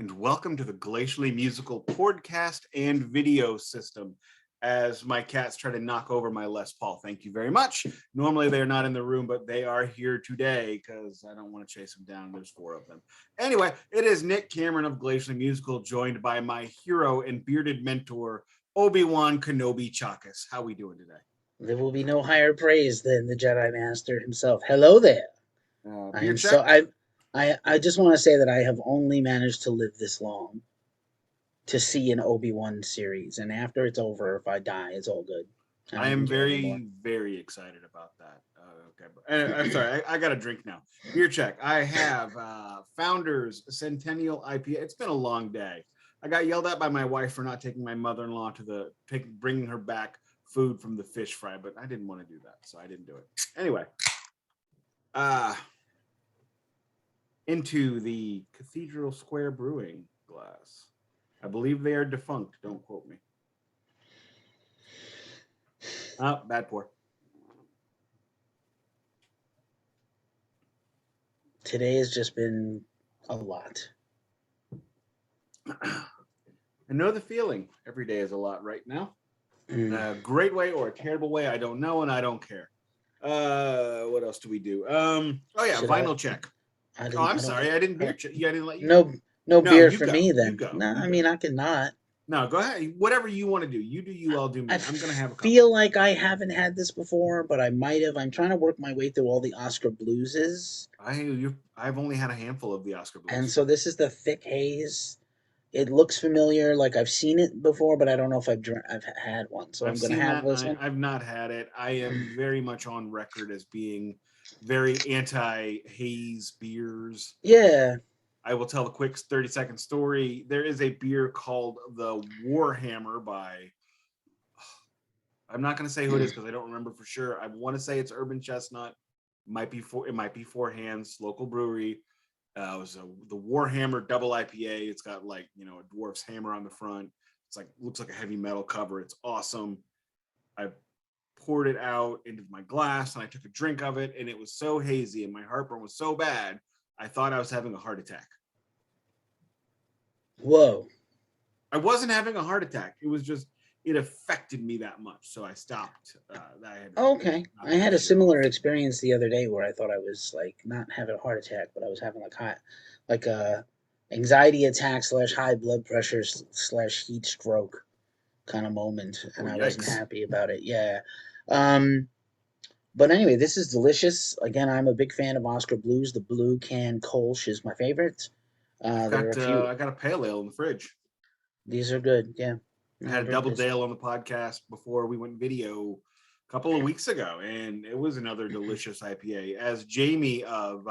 and welcome to the Glacially musical podcast and video system. As my cats try to knock over my Les Paul, thank you very much. Normally they're not in the room, but they are here today because I don't want to chase them down. There's 4 of them. Anyway, it is Nick Cameron of Glacially Musical, joined by my hero and bearded mentor, Obi-Wan Kenobi Chakas. How we doing today? There will be no higher praise than the Jedi Master himself. Hello there. I just want to say that I have only managed to live this long to see an Obi-Wan series, and after it's over, if I die, it's all good. I am very excited about that. Okay, I'm sorry. I got a drink now. Beer check. I have Founders Centennial Ipa. It's been a long day. I got yelled at by my wife for not taking my mother-in-law to bringing her back food from the fish fry, but I didn't want to do that, so I didn't do it. Anyway, into the Cathedral Square Brewing glass. I believe they are defunct. Don't quote me. Oh, bad pour. Today has just been a lot. I know the feeling. Every day is a lot right now. In a great way or a terrible way, I don't know, and I don't care. What else do we do? Vinyl check. I'm sorry, I didn't beer check. Yeah, I didn't let you. No beer for me then. No, I mean I cannot. No, go ahead. Whatever you want to do. You do you, I'll do me. I'm gonna have a couple. Feel like I haven't had this before, but I might have. I'm trying to work my way through all the Oscar Blueses. I've only had a handful of the Oscar Blues. And so this is the thick haze. It looks familiar, like I've seen it before, but I don't know if I've had one. So I'm going to have this one. I've not had it. I am very much on record as being very anti-haze beers. Yeah. I will tell a quick 30-second story. There is a beer called the Warhammer by, I'm not going to say who it is because I don't remember for sure. I want to say it's Urban Chestnut. It might be Four Hands, local brewery. It was the Warhammer double IPA. It's got a dwarf's hammer on the front. It's looks like a heavy metal cover. It's awesome. I poured it out into my glass and I took a drink of it, and it was so hazy and my heartburn was so bad, I thought I was having a heart attack. Whoa. I wasn't having a heart attack. It was just, it affected me that much. So I stopped. Okay. I had a similar experience the other day where I thought I was not having a heart attack, but I was having a anxiety attack / high blood pressure / heat stroke kind of moment. And I wasn't happy about it. Yeah. But anyway, this is delicious. Again, I'm a big fan of Oscar Blues. The blue can Kolsch is my favorite. I got a pale ale in the fridge. These are good. Yeah. I had a double Dale on the podcast before we went video a couple of weeks ago, and it was another delicious IPA. As Jamie of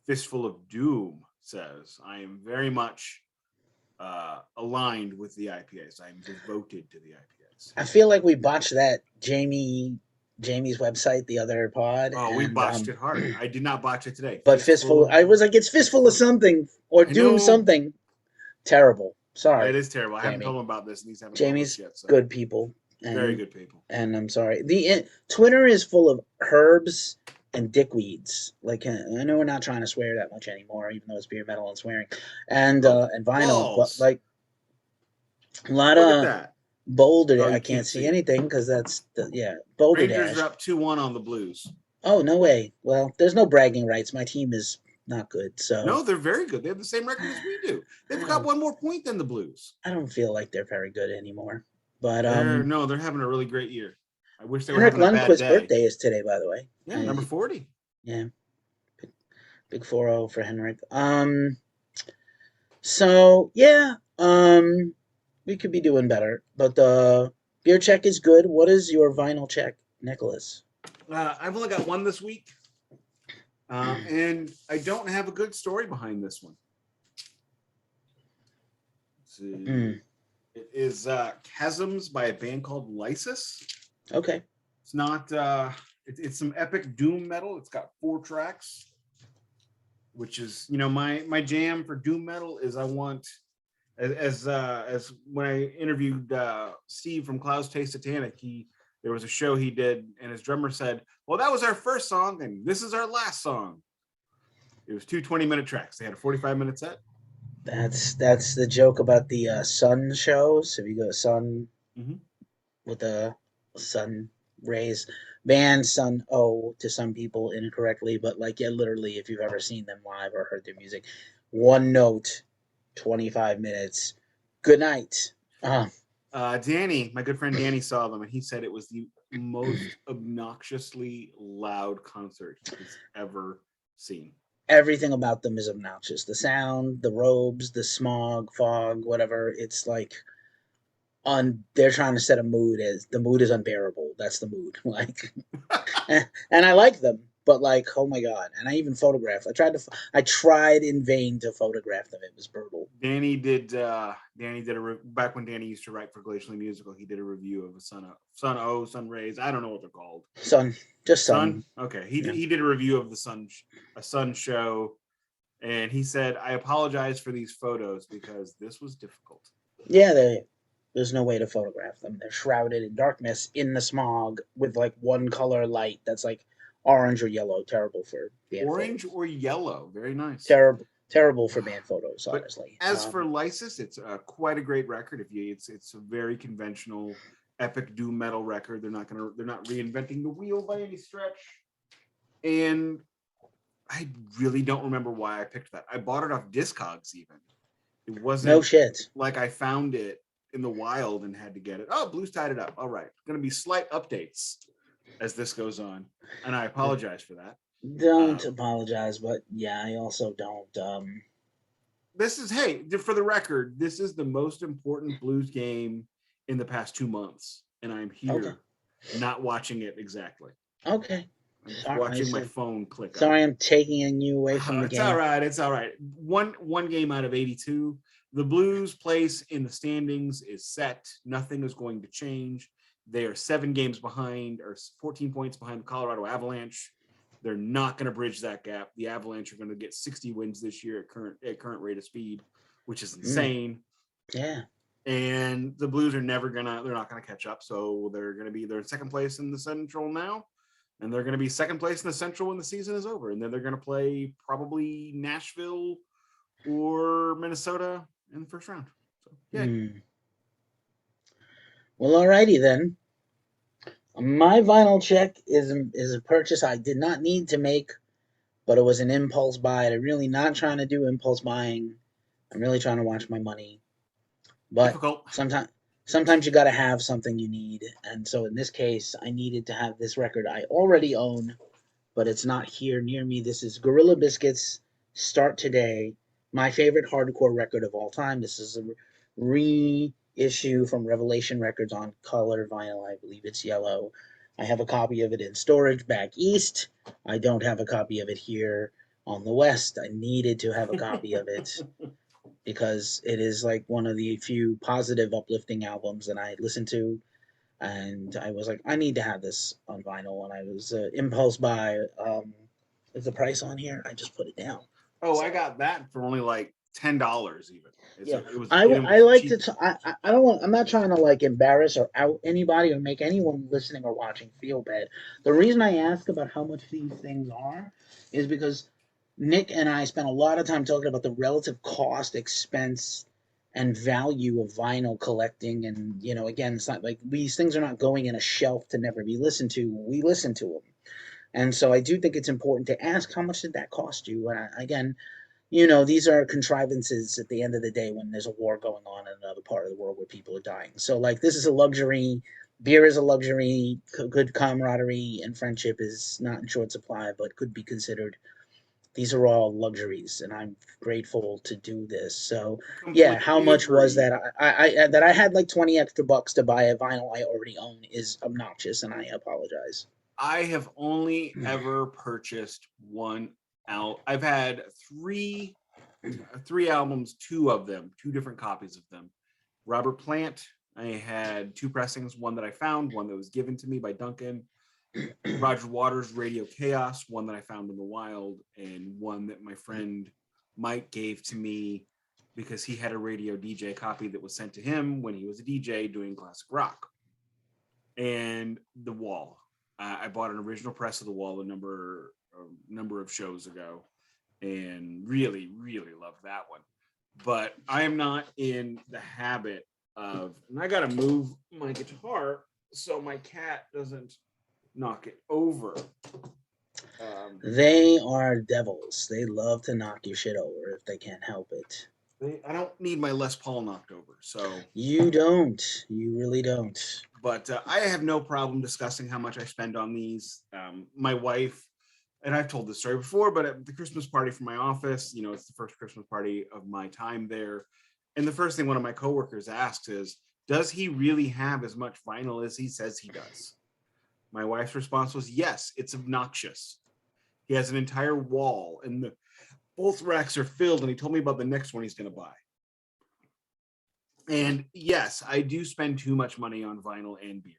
Fistful of Doom says, I am very much aligned with the IPAs. I'm devoted to the IPAs. I feel like we botched that Jamie's website, the other pod. Oh, we botched it hard. I did not botch it today. But I was like, it's Fistful of something or Doom something. Terrible. Sorry. It is terrible. I haven't told him about this, and he's haven't Jamie's told us yet. So. Good people. Very good people. And I'm sorry. Twitter is full of herbs and dickweeds. I know we're not trying to swear that much anymore, even though it's beer, metal, and swearing, and vinyl. Balls. But a lot of Boulder. I can't see anything because that's Boulder Rangers are up 2-1 on the Blues. Oh, no way. Well, there's no bragging rights. My team is not good. So no, they're very good. They have the same record as we do. They've got one more point than the Blues. I don't feel like they're very good anymore. But they're having a really great year. I wish they were having a bad day. Lundqvist's birthday is today, by the way. Yeah, number 40. Yeah, big 4-0 for Henrik. So yeah, we could be doing better. But the beer check is good. What is your vinyl check, Nicholas? I've only got one this week. And I don't have a good story behind this one. Let's see. It is Chasms by a band called Lysis. Okay. It's not it's some epic doom metal. It's got 4 tracks, which is, my jam for doom metal is I want as when I interviewed Steve from Clouds Taste Satanic, there was a show he did, and his drummer said, well, that was our first song, and this is our last song. It was 2 20-minute tracks. They had a 45-minute set. That's the joke about the sun shows. If you go sun Hmm. with the sun rays, band sun O to some people incorrectly, but like yeah, literally, if you've ever seen them live or heard their music, one note, 25 minutes. Good night. Uh, Danny, my good friend Danny, saw them, and he said it was the most obnoxiously loud concert he's ever seen. Everything about them is obnoxious. The sound, the robes, the smog, fog, whatever. It's like they're trying to set a mood as the mood is unbearable. That's the mood. Like and I like them, but like oh my god. And I even photographed. I tried in vain to photograph them. It was brutal. Danny did. Danny did back when Danny used to write for Glacially Musical. He did a review of a Sun Rays. I don't know what they're called. Sun, just Sun. sun. Okay, Yeah. he did a review of the a Sun show, and he said, "I apologize for these photos because this was difficult." Yeah, there's no way to photograph them. They're shrouded in darkness in the smog with like one color light that's like orange or yellow. Terrible for band Orange photos. or yellow, very nice. Terrible for band photos, But honestly. as for Lysis, it's quite a great record. It's a very conventional, epic doom metal record. They're not reinventing the wheel by any stretch. And I really don't remember why I picked that. I bought it off Discogs even. It No wasn't shit. like I found it in the wild and had to get it. Oh, Blues tied it up. All right. Going to be slight updates as this goes on. And I apologize for that. Don't apologize, but yeah, I also don't. This is, hey, for the record, this is the most important Blues game in the past 2 months. And I'm Okay, here not watching it exactly. okay. I'm just Sorry, watching my phone click on sorry, it. I'm taking you away from the It's all game. right. It's all right. One game out of 82. The Blues' place in the standings is set. Nothing is going to change. They are 7 games behind, or 14 points behind the Colorado Avalanche. They're not going to bridge that gap. The Avalanche are going to get 60 wins this year at current rate of speed, which is insane. Yeah. And the Blues are they're not gonna catch up. So they're in second place in the Central now. And they're gonna be second place in the Central when the season is over. And then they're gonna play probably Nashville or Minnesota in the first round. So yeah. Well, alrighty then. My vinyl check is a purchase I did not need to make, but it was an impulse buy. I'm really not trying to do impulse buying. I'm really trying to watch my money. But Difficult. sometimes you got to have something you need, and so in this case, I needed to have this record I already own, but it's not here near me. This is Gorilla Biscuits. Start Today, my favorite hardcore record of all time. This is a reissue from Revelation Records on color vinyl. I believe it's yellow. I have a copy of it in storage back east. I don't have a copy of it here on the west. I needed to have a copy of it because it is like one of the few positive, uplifting albums that I listen to. And I was like, I need to have this on vinyl. And I was impulse buy. Is the price on here? I just put it down. Oh, So, I got that for only like $10 even. yeah, It was I like to. cheap. I don't want. I'm not trying to like embarrass or out anybody or make anyone listening or watching feel bad. The reason I ask about how much these things are is because Nick and I spent a lot of time talking about the relative cost, expense, and value of vinyl collecting. And again, it's not like these things are not going in a shelf to never be listened to. We listen to them, and so I do think it's important to ask how much did that cost you. And again, these are contrivances at the end of the day when there's a war going on in another part of the world where people are dying. So, like, this is a luxury. Beer is a luxury. Good camaraderie and friendship is not in short supply, but could be considered. These are all luxuries, and I'm grateful to do this. So, yeah, how Completely much was agree. that? I had like 20 extra bucks to buy a vinyl I already own is obnoxious, and I apologize. I have only ever purchased one out. I've had three albums, two different copies of them. Robert Plant, I had 2 pressings, one that I found, one that was given to me by Duncan. Roger Waters' Radio Chaos, one that I found in the wild, and one that my friend Mike gave to me because he had a radio DJ copy that was sent to him when he was a DJ doing classic rock. And The Wall. I bought an original press of The Wall a number of shows ago, and really, really loved that one. but I am not in the habit of, and I got to move my guitar so my cat doesn't knock it over. They are devils. They love to knock your shit over if they can't help it. I don't need my Les Paul knocked over, so You don't. You really don't. but I have no problem discussing how much I spend on these. My wife, and I've told this story before, but at the Christmas party for my office, it's the first Christmas party of my time there. And the first thing one of my coworkers asks is, does he really have as much vinyl as he says he does? My wife's response was, yes, it's obnoxious. He has an entire wall and both racks are filled, and he told me about the next one he's going to buy. And yes, I do spend too much money on vinyl and beer.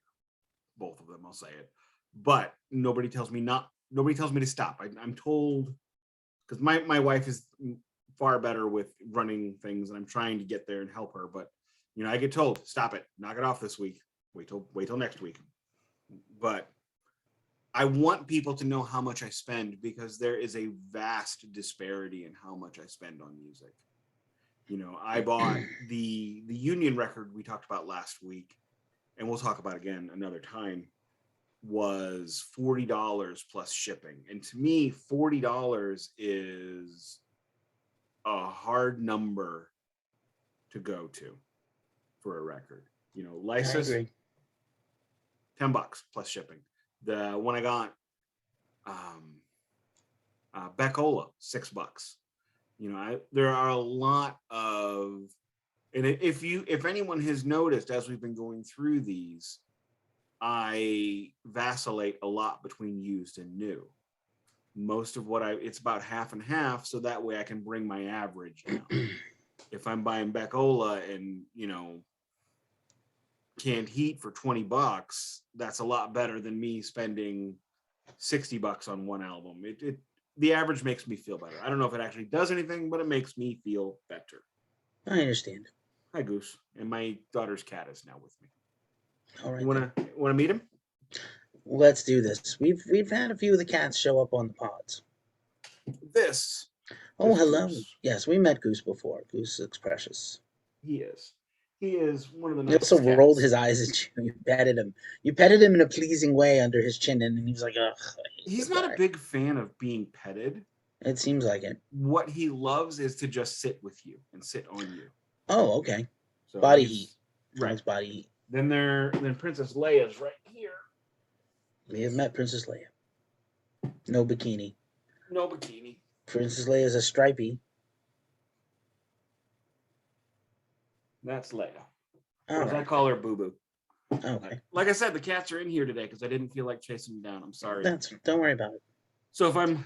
Both of them, I'll say it. But nobody tells me to stop. I'm told, because my wife is far better with running things, and I'm trying to get there and help her. But I get told, stop it, knock it off this week. Wait till next week. But I want people to know how much I spend, because there is a vast disparity in how much I spend on music. I bought the Union record we talked about last week, and we'll talk about again another time, was $40 plus shipping. And to me, $40 is a hard number to go to for a record. Lysis, $10 plus shipping. The one I got, Beckola, $6. There are a lot of, and if anyone has noticed as we've been going through these, I vacillate a lot between used and new. Most of it's about half and half, so that way I can bring my average down. If I'm buying Beckola and canned heat for $20, that's a lot better than me spending $60 on one album. The average makes me feel better. I don't know if it actually does anything, but it makes me feel better. I understand. Hi, Goose. And my daughter's cat is now with me. All right. You wanna meet him? Let's do this. We've had a few of the cats show up on the pods. This. Oh, hello. Goose. Yes, we met Goose before. Goose looks precious. He is. He is one of the He nicest also cats. rolled his eyes at you. You petted him. You petted him in a pleasing way under his chin, and he was like, ugh. He's not a big fan of being petted. It seems like it. What he loves is to just sit with you and sit on you. Oh, okay. So body heat. Right. Nice body heat. Then Princess Leia's right here. We have met Princess Leia. No bikini. No bikini. Princess Leia's a stripey. That's Leia. All right. I call her Boo Boo. Okay. Like I said, the cats are in here today because I didn't feel like chasing them down. I'm sorry. Don't worry about it. So if I'm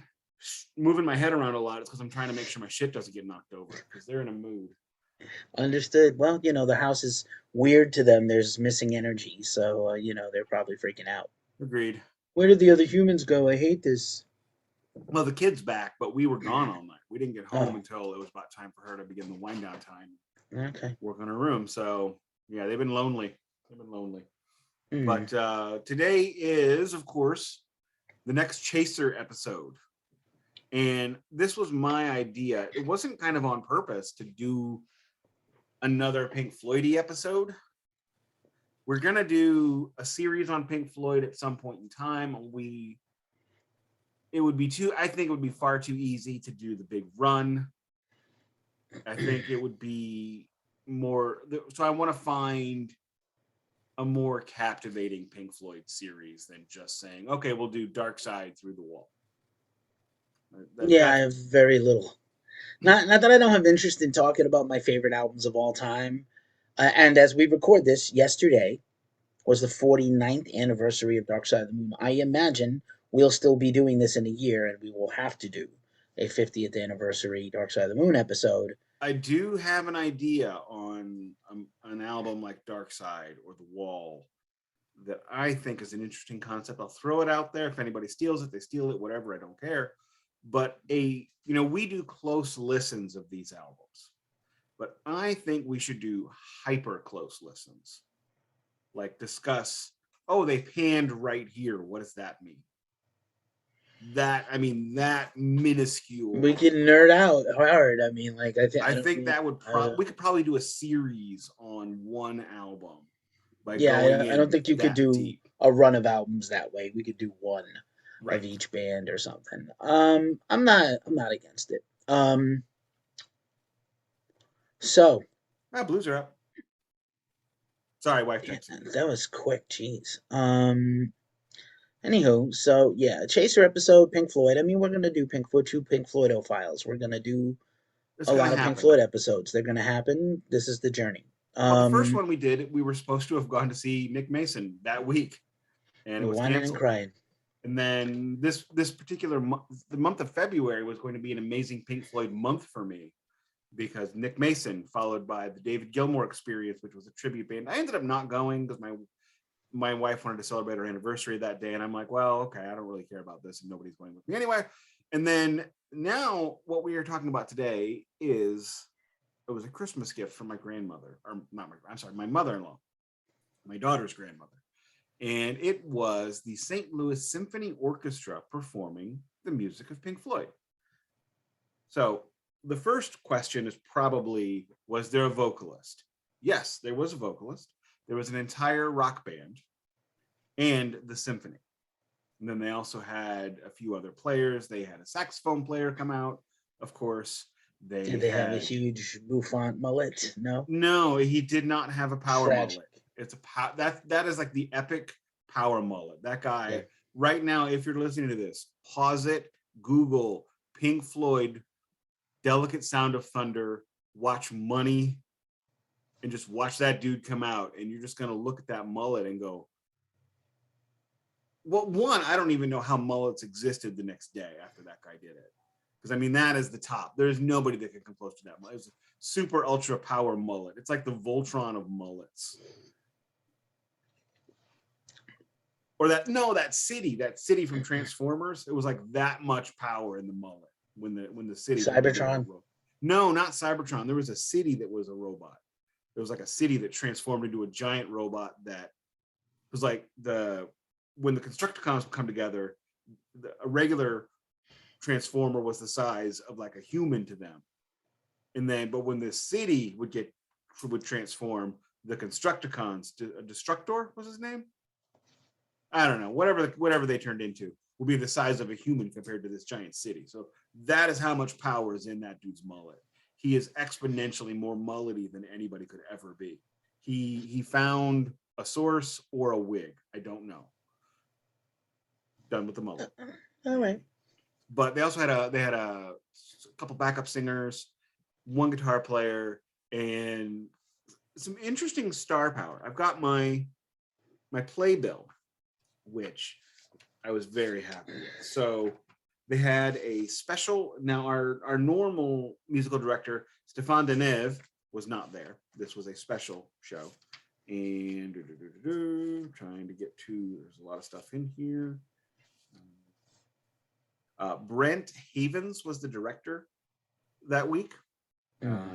moving my head around a lot, it's because I'm trying to make sure my shit doesn't get knocked over, because they're in a mood. Understood. Well, the house is weird to them. There's missing energy, so they're probably freaking out. Agreed. Where did the other humans go? I hate this. Well, the kid's back, but we were gone all night. We didn't get home until it was about time for her to begin the wind down time. Okay. Work on her room. So yeah, they've been lonely. Mm. But today is, of course, the next Chaser episode. And this was my idea. It wasn't kind of on purpose to do another Pink Floyd-y episode. We're going to do a series on Pink Floyd at some point in time. I think it would be far too easy to do the big run. I think it would be more, so I want to find a more captivating Pink Floyd series than just saying, okay, we'll do Dark Side Through the Wall. I have very little. Not that I don't have interest in talking about my favorite albums of all time. And as we record this, yesterday was the 49th anniversary of Dark Side of the Moon. I imagine we'll still be doing this in a year, and we will have to do a 50th anniversary Dark Side of the Moon episode. I do have an idea on an album like Dark Side or The Wall that I think is an interesting concept. I'll throw it out there. If anybody steals it, they steal it, whatever, I don't care. But we do close listens of these albums, but I think we should do hyper close listens. Like discuss, they panned right here. What does that mean? that minuscule. We can nerd out hard. I mean, like I think that would we could probably do a series on one album by going in I don't think you could that do deep. a run of albums that way. We could do one Right. of each band or something. I'm not against it. So Blues are up. Sorry, wife. yeah, that was quick. Jeez. Anywho, so yeah, Chaser episode, Pink Floyd. I mean, we're gonna do Pink Floyd, 2 Pink Floyd We're gonna do It's a gonna lot of happen. Pink Floyd episodes. They're gonna happen. This is the journey. Well, the first one we did, we were supposed to have gone to see Nick Mason that week, and it was canceled. And crying. And then this particular month, the month of February, was going to be an amazing Pink Floyd month for me, because Nick Mason, followed by the David Gilmour Experience, which was a tribute band. I ended up not going because my wife wanted to celebrate her anniversary that day, and I'm like, well, okay, I don't really care about this, and nobody's going with me anyway. And then now, what we are talking about today is, it was a Christmas gift from my grandmother, or not my mother-in-law, my daughter's grandmother. And it was the St. Louis Symphony Orchestra performing the music of Pink Floyd. So the first question is probably, was there a vocalist? Yes, there was a vocalist. There was an entire rock band and the symphony. And then they also had a few other players. They had a saxophone player come out, of course. Did they have a huge bouffant mullet? No, he did not have a power Tragic. mullet. It's that is like the epic power mullet. That guy right now, if you're listening to this, pause it, Google Pink Floyd, Delicate Sound of Thunder, watch Money, and just watch that dude come out, and you're just gonna look at that mullet and go, well, one, I don't even know how mullets existed the next day after that guy did it. Because I mean, that is the top. There's nobody that can come close to that mullet. It's a super ultra power mullet. It's like the Voltron of mullets. Or that city from Transformers. It was like that much power in the mullet when the city. Cybertron. No, not Cybertron. There was a city that was a robot. There was like a city that transformed into a giant robot that was like when the Constructicons would come together, a regular Transformer was the size of like a human to them. But when the city would transform, the Constructicons, Destructor was his name? I don't know. Whatever they turned into will be the size of a human compared to this giant city. So that is how much power is in that dude's mullet. He is exponentially more mullety than anybody could ever be. He found a source or a wig. I don't know. Done with the mullet. All right. But they also had a couple backup singers, one guitar player, and some interesting star power. I've got my playbill, which I was very happy with. So they had a special. Now our normal musical director, Stéphane Deneuve, was not there. This was a special show. And trying to get to, there's a lot of stuff in here. Brent Havens was the director that week.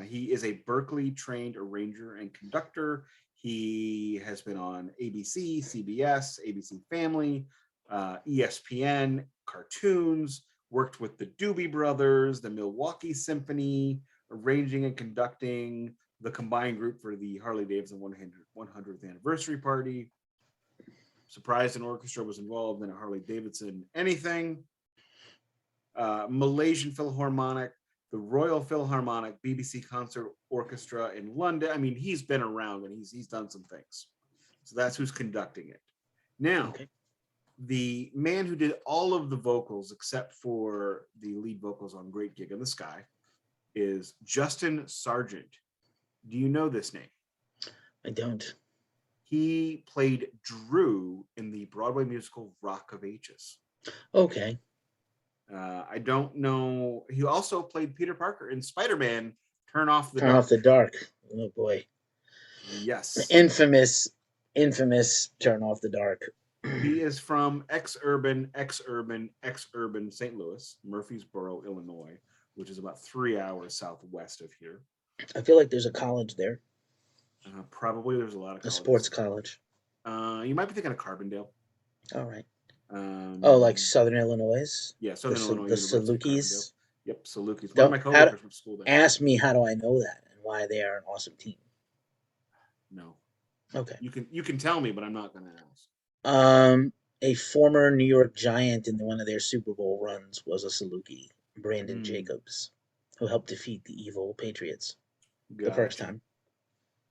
He is a Berklee trained arranger and conductor. He has been on ABC, CBS, ABC Family, ESPN, cartoons, worked with the Doobie Brothers, the Milwaukee Symphony, arranging and conducting the combined group for the Harley Davidson 100th anniversary party. Surprised an orchestra was involved in a Harley Davidson anything. Malaysian Philharmonic, the Royal Philharmonic, BBC Concert Orchestra in London. I mean, he's been around and he's done some things. So that's who's conducting it. Now, the man who did all of the vocals except for the lead vocals on Great Gig in the Sky is Justin Sargent. Do you know this name? I don't. He played Drew in the Broadway musical Rock of Ages. Okay. I don't know. He also played Peter Parker in Spider-Man Turn Off the Dark. Oh boy. Yes. Infamous Turn Off the Dark. He is from ex-urban St. Louis, Murfreesboro, Illinois, which is about 3 hours southwest of here. I feel like there's a college there. Probably there's a lot of colleges. A sports college. You might be thinking of Carbondale. All right. Like Southern Illinois. Yeah, Southern Illinois The University, Carbondale. Salukis. Yep, Salukis. One of Don't my coworkers from school there. ask me how do I know that and why they are an awesome team. No. Okay. You can tell me, but I'm not going to ask. A former New York Giant in one of their Super Bowl runs was a Saluki, Brandon Jacobs, who helped defeat the evil Patriots the first time.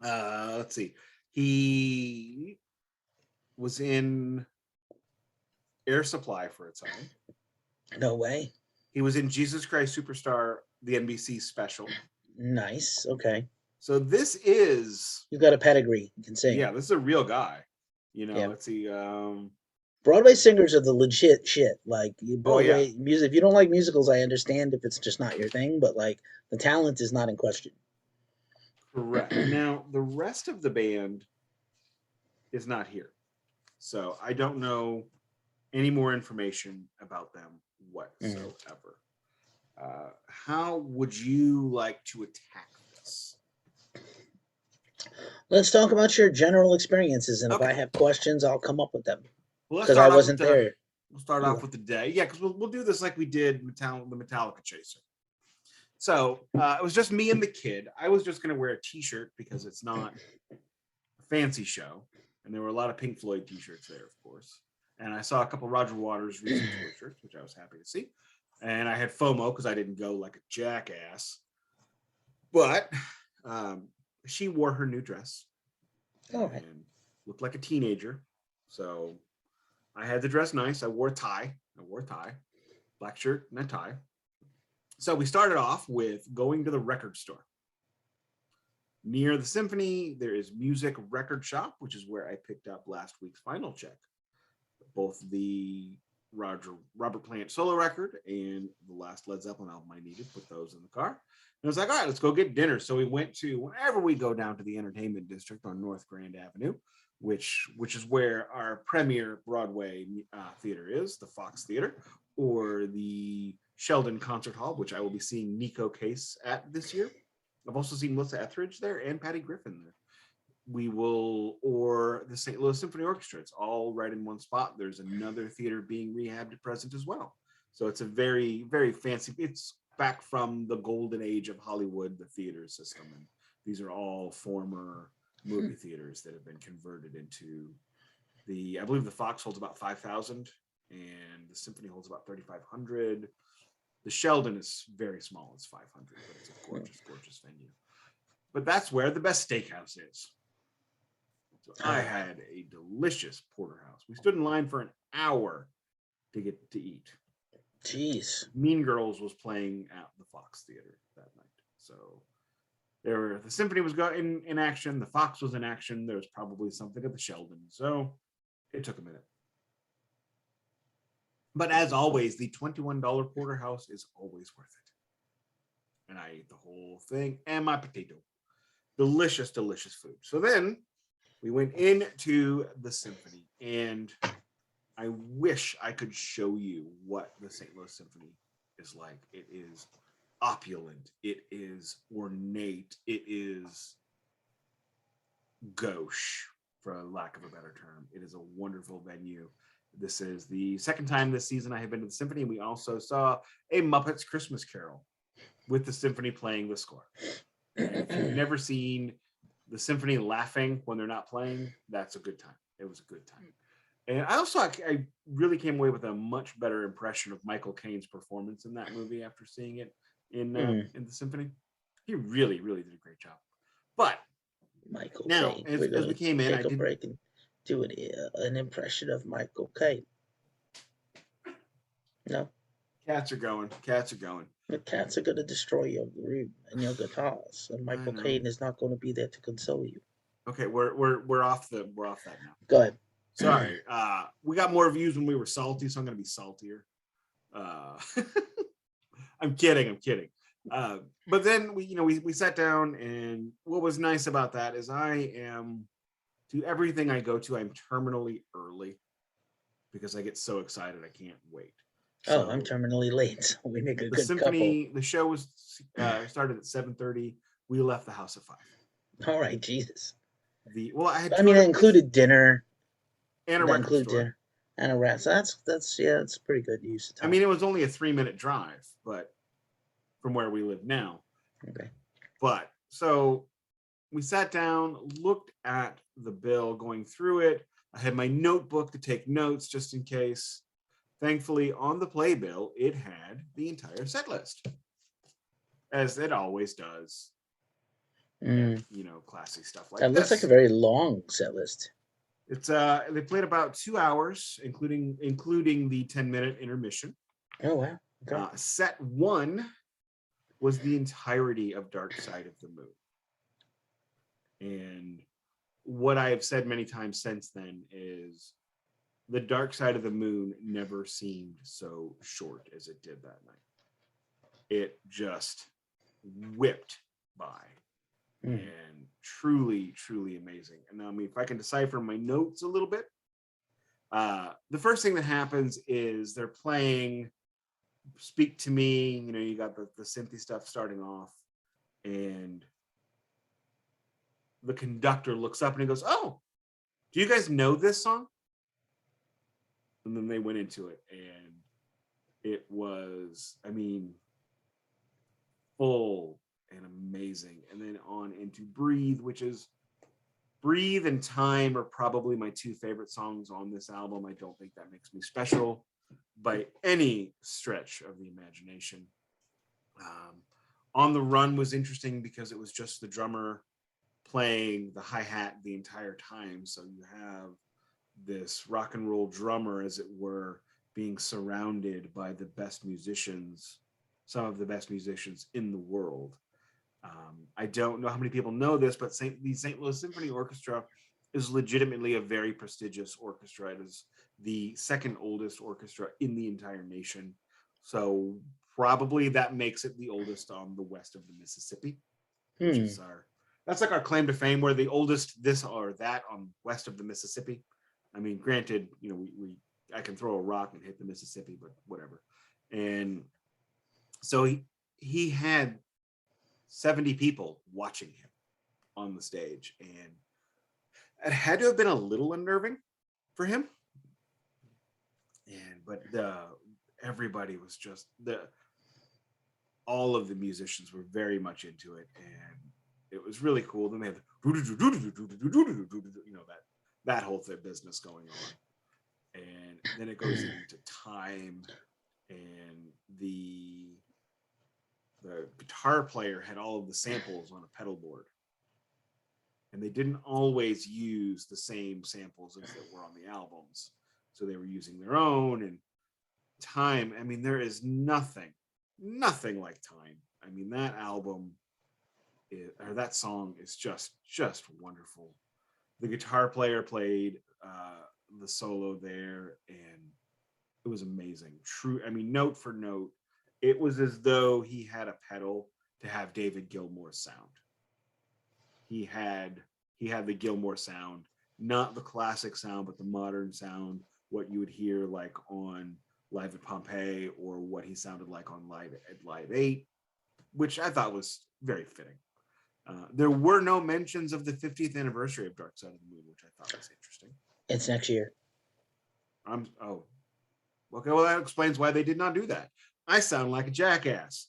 Let's see. He was in Air Supply for a time. No way. He was in Jesus Christ Superstar, the NBC special. Nice. Okay. So this is... You got a pedigree. You can sing. Yeah, this is a real guy. Yeah. Let's see. Broadway singers are the legit shit. Like Broadway music. If you don't like musicals, I understand if it's just not your thing, but like the talent is not in question. Correct. Now, the rest of the band is not here. So I don't know any more information about them whatsoever. How would you like to attack this? Let's talk about your general experiences, and if I have questions, I'll come up with them. Because I wasn't there. We'll start off with the day. Yeah, because we'll do this like we did the Metallica Chaser. So it was just me and the kid. I was just going to wear a T-shirt because it's not a fancy show. And there were a lot of Pink Floyd T-shirts there, of course. And I saw a couple Roger Waters recent tour shirts, which I was happy to see. And I had FOMO because I didn't go like a jackass. But she wore her new dress and looked like a teenager. So I had the dress nice. I wore a tie. Black shirt and a tie. So we started off with going to the record store. Near the Symphony, there is Music Record Shop, which is where I picked up last week's Final Check. Both the Robert Plant solo record and the last Led Zeppelin album I needed. Put those in the car. And I was like, all right, let's go get dinner. So we went to, whenever we go down to the Entertainment District on North Grand Avenue, which is where our premier Broadway theater is, the Fox Theater, or the Sheldon Concert Hall, which I will be seeing Nico Case at this year. I've also seen Melissa Etheridge there and Patty Griffin there. Or the St. Louis Symphony Orchestra. It's all right in one spot. There's another theater being rehabbed at present as well. So it's a very, very fancy, it's back from the golden age of Hollywood, the theater system. And these are all former movie theaters that have been converted into I believe the Fox holds about 5,000 and the Symphony holds about 3,500. The Sheldon is very small. It's 500, but it's a gorgeous, gorgeous venue. But that's where the best steakhouse is. So I had a delicious porterhouse. We stood in line for an hour to get to eat. Jeez. Mean Girls was playing at the Fox Theater that night. So the Symphony was in action. The Fox was in action. There was probably something at the Sheldon. So it took a minute. But as always, the $21 porterhouse is always worth it. And I ate the whole thing and my potato. Delicious, delicious food. So then we went into the Symphony, and I wish I could show you what the St. Louis Symphony is like. It is opulent. It is ornate. It is gauche, for lack of a better term. It is a wonderful venue. This is the second time this season I have been to the Symphony. We also saw a Muppets Christmas Carol with the Symphony playing the score. And if you've never seen the Symphony laughing when they're not playing, that's a good time. It was a good time. And I really came away with a much better impression of Michael Caine's performance in that movie after seeing it in the Symphony. He really, really did a great job. But Michael Caine, as we came in, I did break and do an impression of Michael Caine. No. Cats are going. The cats are going to destroy your room and your guitars, and Michael Caine is not going to be there to console you. Okay, we're off that now. Go ahead. Sorry. We got more views when we were salty, so I'm going to be saltier. I'm kidding. But then we sat down, and what was nice about that is to everything I go to, I'm terminally early because I get so excited I can't wait. So, I'm terminally late. So we make a good Symphony, couple. The show was started at 7:30. We left the house at 5. All right, Jesus. I included dinner and a record store. and a rat. So that's pretty good use of I time. mean, it was only a 3-minute drive, but from where we live now. Okay. But so we sat down, looked at the bill, going through it. I had my notebook to take notes just in case. Thankfully, on the playbill, it had the entire set list, as it always does. And, classy stuff like That looks like this. a very long set list. It's they played about 2 hours, including the 10-minute intermission. Oh wow. Okay. Set 1 was the entirety of Dark Side of the Moon. And what I've said many times since then is the Dark Side of the Moon never seemed so short as it did that night. It just whipped by. And truly, truly amazing. And I mean, if I can decipher my notes a little bit, the first thing that happens is they're playing Speak to Me. You got the synthy stuff starting off, and the conductor looks up and he goes, "Oh, do you guys know this song?" And then they went into it, and it was, I mean, full and amazing. And then on into Breathe, which is Breathe and Time are probably my 2 favorite songs on this album. I don't think that makes me special by any stretch of the imagination. On the Run was interesting because it was just the drummer playing the hi-hat the entire time. So you have this rock and roll drummer, as it were, being surrounded by the best musicians, some of the best musicians in the world. I don't know how many people know this, but the St. Louis Symphony Orchestra is legitimately a very prestigious orchestra. It is the 2nd oldest orchestra in the entire nation. So probably that makes it the oldest on the west of the Mississippi, which is that's like our claim to fame. We're the oldest this or that on west of the Mississippi. I mean, granted, I can throw a rock and hit the Mississippi, but whatever. And so he had 70 people watching him on the stage, and it had to have been a little unnerving for him. But everybody was just all of the musicians were very much into it, and it was really cool. Then they had that whole business going on, and then it goes into Time, and the guitar player had all of the samples on a pedal board, and they didn't always use the same samples as that were on the albums, so they were using their own. And Time, I mean, there is nothing like Time. I mean, that album or that song is just wonderful. The guitar player played the solo there, and it was amazing. True, I mean, note for note, it was as though he had a pedal to have David Gilmour's sound. He had the Gilmour sound, not the classic sound, but the modern sound, what you would hear like on Live at Pompeii, or what he sounded like on Live 8, which I thought was very fitting. There were no mentions of the 50th anniversary of Dark Side of the Moon, which I thought was interesting. It's next year. Okay, well, that explains why they did not do that. I sound like a jackass.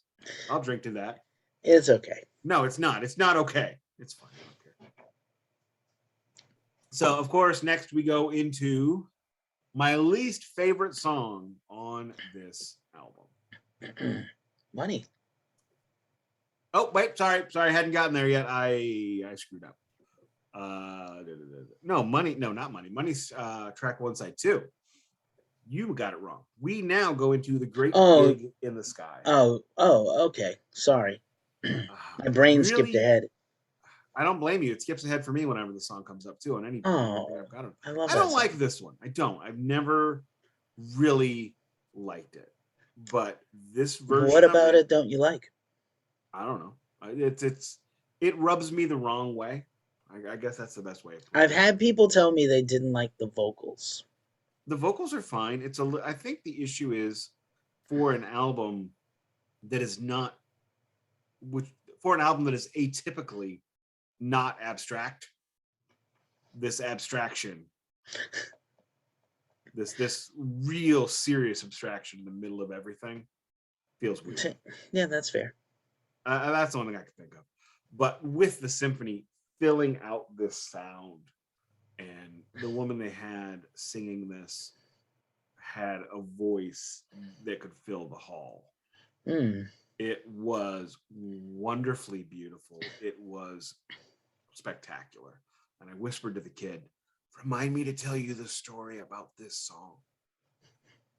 I'll drink to that. It's okay. No, it's not. It's not okay. It's fine. I don't care. So, of course, next we go into my least favorite song on this album. Money. Oh, wait, sorry, I hadn't gotten there yet. I screwed up. No, Money. No, not Money. Money's track 1, side 2. You got it wrong. We now go into The Great Gig in the Sky. Oh, okay. Sorry. My brain skipped ahead. I don't blame you. It skips ahead for me whenever the song comes up too. On any I've got it. I don't like this one. I don't. I've never really liked it. But this version. What about it don't you like? I don't know. It rubs me the wrong way. I guess that's the best way. I've had people tell me they didn't like the vocals. The vocals are fine. I think the issue is for an album that is not, for an album that is atypically not abstract, this abstraction this real serious abstraction in the middle of everything feels weird. Yeah, that's fair. That's the only thing I can think of. But with the symphony filling out this sound, and the woman they had singing this had a voice that could fill the hall. It was wonderfully beautiful. It was spectacular. And I whispered to the kid, remind me to tell you the story about this song.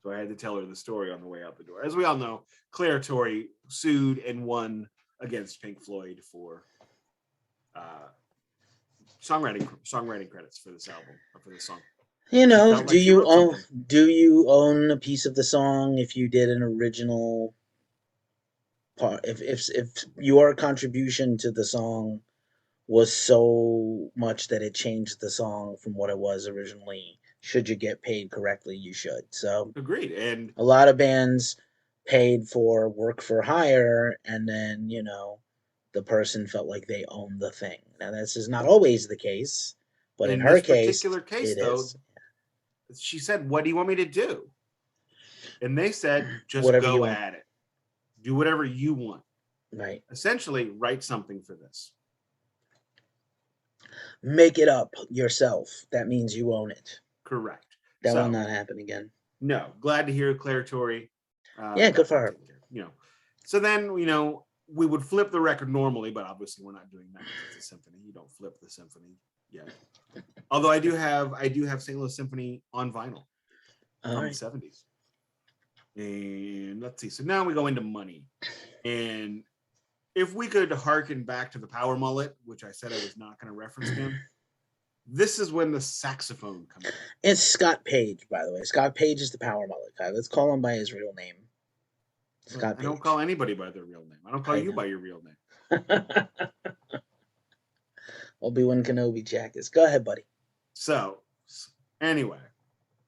So I had to tell her the story on the way out the door. As we all know, Claire Torrey sued and won against Pink Floyd for songwriting credits for this album, or for this song. You know, do you own a piece of the song if you did an original part? If your contribution to the song was so much that it changed the song from what it was originally, should you get paid correctly, you should. So agreed. And a lot of bands paid for work for hire, and then, you know, the person felt like they owned the thing. Now, this is not always the case, but in her this case, particular case, it though, is. She said, what do you want me to do? And they said, just Whatever go you want. at it. Do whatever you want. Right. Essentially, write something for this. Make it up yourself. That means you own it. Correct. That will not happen again. No. Glad to hear Claire Torrey. Yeah, good for her. You know. So then, you know, we would flip the record normally, but obviously we're not doing that because it's a symphony. You don't flip the symphony yet. Although I do have St. Louis Symphony on vinyl from the 70s. And let's see. So now we go into money. And if we could harken back to the power mullet, which I said I was not going to reference him, this is when the saxophone comes in. It's Scott Page, by the way. Scott Page is the power mullet guy. Let's call him by his real name. Scott Page. I don't call anybody by their real name. I don't call you by your real name. Obi-Wan Kenobi jackets. Go ahead, buddy. So, anyway,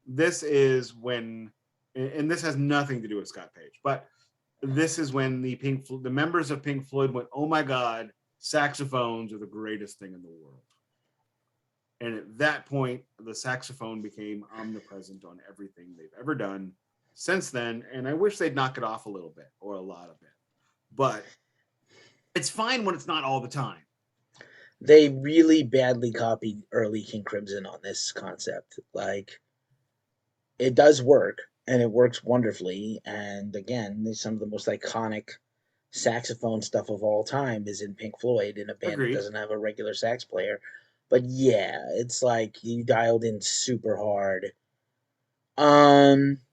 this is when, and this has nothing to do with Scott Page, but this is when the members of Pink Floyd went, oh my God, saxophones are the greatest thing in the world. And at that point, the saxophone became omnipresent on everything they've ever done since then. And I wish they'd knock it off a little bit, or a lot of it. But it's fine when it's not all the time. They really badly copied early King Crimson on this concept. Like, it does work, and it works wonderfully. And again, some of the most iconic saxophone stuff of all time is in Pink Floyd, in a band that doesn't have a regular sax player. But yeah, it's like you dialed in super hard.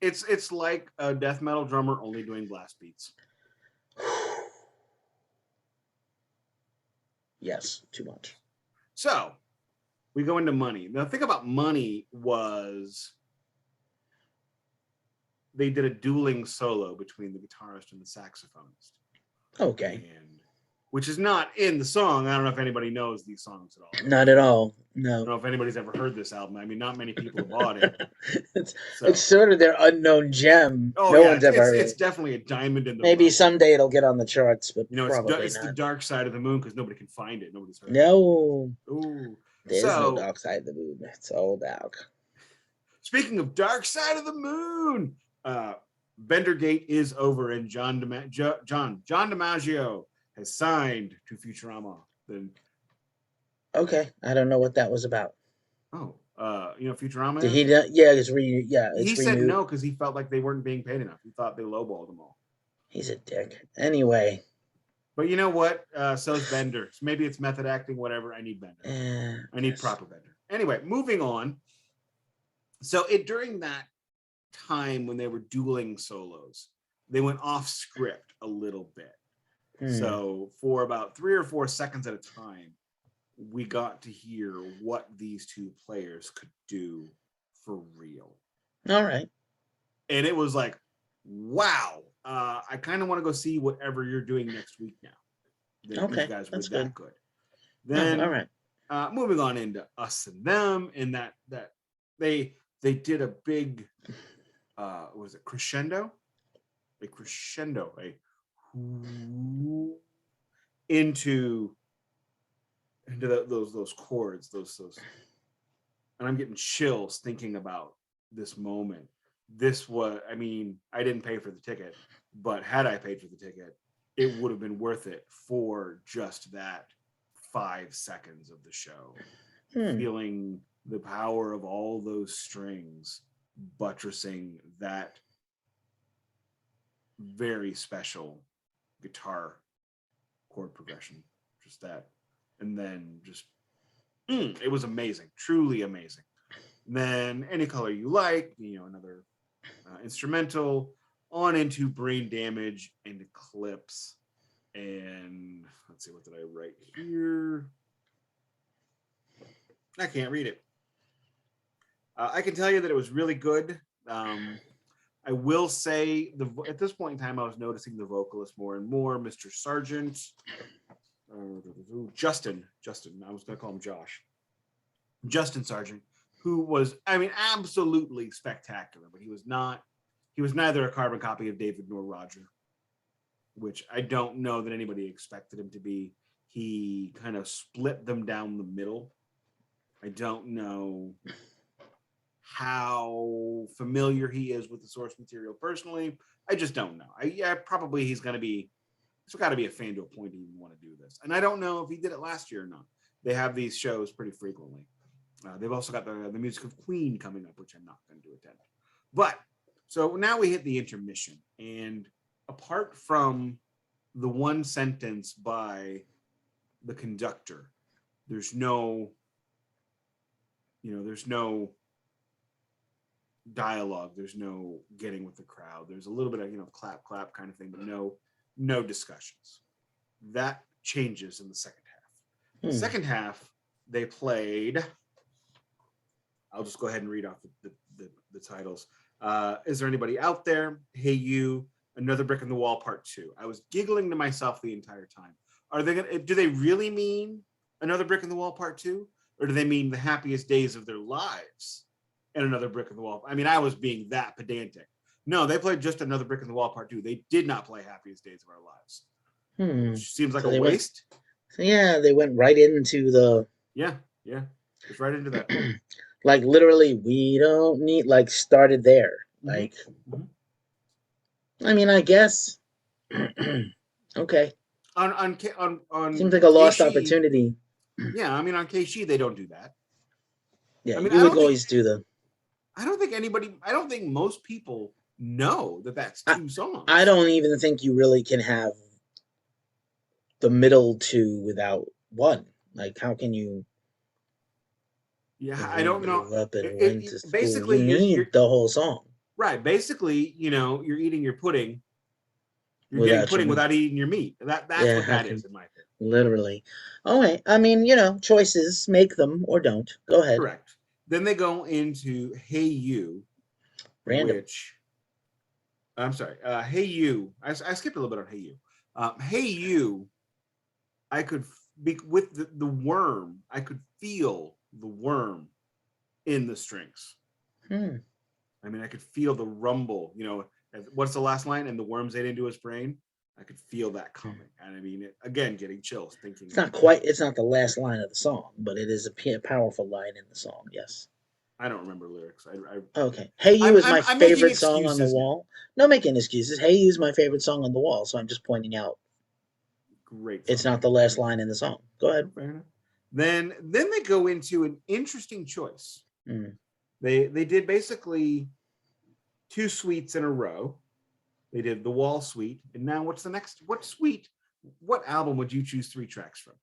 It's like a death metal drummer only doing blast beats. Yes, too much. So we go into money. The thing about money was they did a dueling solo between the guitarist and the saxophonist. Okay. Which is not in the song. I don't know if anybody knows these songs at all. Not at all. No. I don't know if anybody's ever heard this album. I mean, not many people have bought it. It's sort of their unknown gem. Oh, no one's ever heard it. It's definitely a diamond in the Maybe rough. Someday it'll get on the charts, but probably it's not. the dark side of the moon because nobody can find it. Nobody's heard it. Ooh. There's no dark side of the moon. It's all dark. Speaking of dark side of the moon, Bendergate is over, and John DiMaggio has signed to Futurama. Then, okay, I don't know what that was about. Oh, Futurama. Did he? Yeah, it's he said no because he felt like they weren't being paid enough. He thought they lowballed them all. He's a dick. Anyway. But you know what? So's Bender. So maybe it's method acting. Whatever. I need Bender. I need proper Bender. Anyway, moving on. So during that time when they were dueling solos, they went off script a little bit. So for about 3 or 4 seconds at a time, we got to hear what these two players could do for real. All right. And it was like, wow. I kind of want to go see whatever you're doing next week now. Okay, these guys that's were that good. Then, all right. Moving on into Us and Them, and that they did a big, was it crescendo? A crescendo, into those chords, those, and I'm getting chills thinking about this moment. This was, I mean, I didn't pay for the ticket, but had I paid for the ticket, it would have been worth it for just that 5 seconds of the show. Feeling the power of all those strings buttressing that very special guitar chord progression. Just that. And then just, it was amazing, truly amazing. And then Any Color You Like, another instrumental, on into Brain Damage and Eclipse. And let's see, what did I write here? I can't read it. I can tell you that it was really good. I will say, at this point in time, I was noticing the vocalist more and more. Mr. Sargent, Justin, I was going to call him Josh. Justin Sargent, who was, I mean, absolutely spectacular, but he was neither a carbon copy of David nor Roger, which I don't know that anybody expected him to be. He kind of split them down the middle. I don't know how familiar he is with the source material personally. I just don't know. Probably he's got to be a fan to a point to even want to do this. And I don't know if he did it last year or not. They have these shows pretty frequently. They've also got the music of Queen coming up, which I'm not going to attend. But so now we hit the intermission, and apart from the one sentence by the conductor, there's no dialogue, there's no getting with the crowd, there's a little bit of clap kind of thing, but no discussions. That changes in the second half. The second half, they played, I'll just go ahead and read off the titles. Is There Anybody Out There? Hey You, Another Brick in the Wall Part 2. I was giggling to myself the entire time. Do they really mean Another Brick in the Wall Part 2? Or do they mean The Happiest Days of Their Lives and Another Brick in the Wall? I mean, I was being that pedantic. No, they played just Another Brick in the Wall Part 2. They did not play Happiest Days of Our Lives. Which seems like a waste. They went right into the... Yeah, just right into that. Like, literally, we don't need... Like, started there. Like, I mean, I guess... Okay. On Seems like a lost opportunity. Yeah, I mean, on KC, they don't do that. Yeah, I mean, you would always do the... I don't think most people know that that's two songs. I don't even think you really can have the middle two without one. Like, how can you... Yeah, I don't know. Basically, you need the whole song. Right. Basically, you're eating your pudding. You're getting pudding without eating your meat. That's what that is, in my opinion. Literally. Okay. I mean, choices, make them or don't. Go ahead. Correct. Then they go into Hey You. Random. Which, I'm sorry. Hey You. I skipped a little bit on Hey You. Hey You, I could, with the worm, I could feel the worm in the strings. I mean, I could feel the rumble. What's the last line? And the worms ate into his brain. I could feel that coming, and I mean, again, getting chills thinking. It's not the last line of the song, but it is a powerful line in the song. Yes. I don't remember lyrics. Okay. Hey You is my favorite song on the wall. No making excuses. Hey You is my favorite song on the wall, so I'm just pointing out. Great. It's not the last line in the song. Go ahead. Fair enough. Then they go into an interesting choice. They did basically 2 suites in a row. They did the Wall Suite, and now what's the next? What suite? What album would you choose 3 tracks from?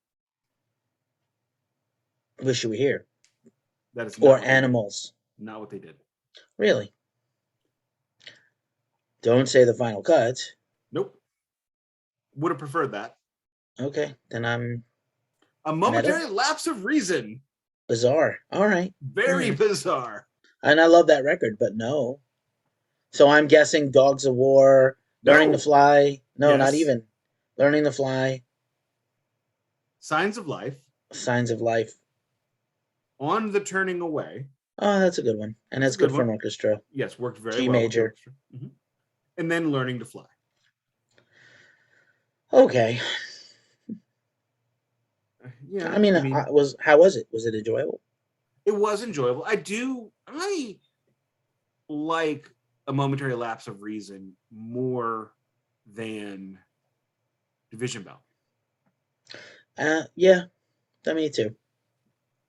Wish You Were Here. That is or Animals. Not what they did. Really? Don't Say the Final Cut. Nope. Would have preferred that. Okay, then I'm... A Momentary Lapse of Reason. Bizarre. All right. Very bizarre. And I love that record, but no. So I'm guessing Dogs of War, Learning to Fly. No, not even. Learning to Fly. Signs of Life. Signs of Life. On the Turning Away. Oh, that's a good one. And that's good for an orchestra. Yes, worked very G well. Major. And then Learning to Fly. Okay. Yeah. I mean, how was it? Was it enjoyable? It was enjoyable. like A Momentary Lapse of Reason more than Division Bell. Yeah, me too.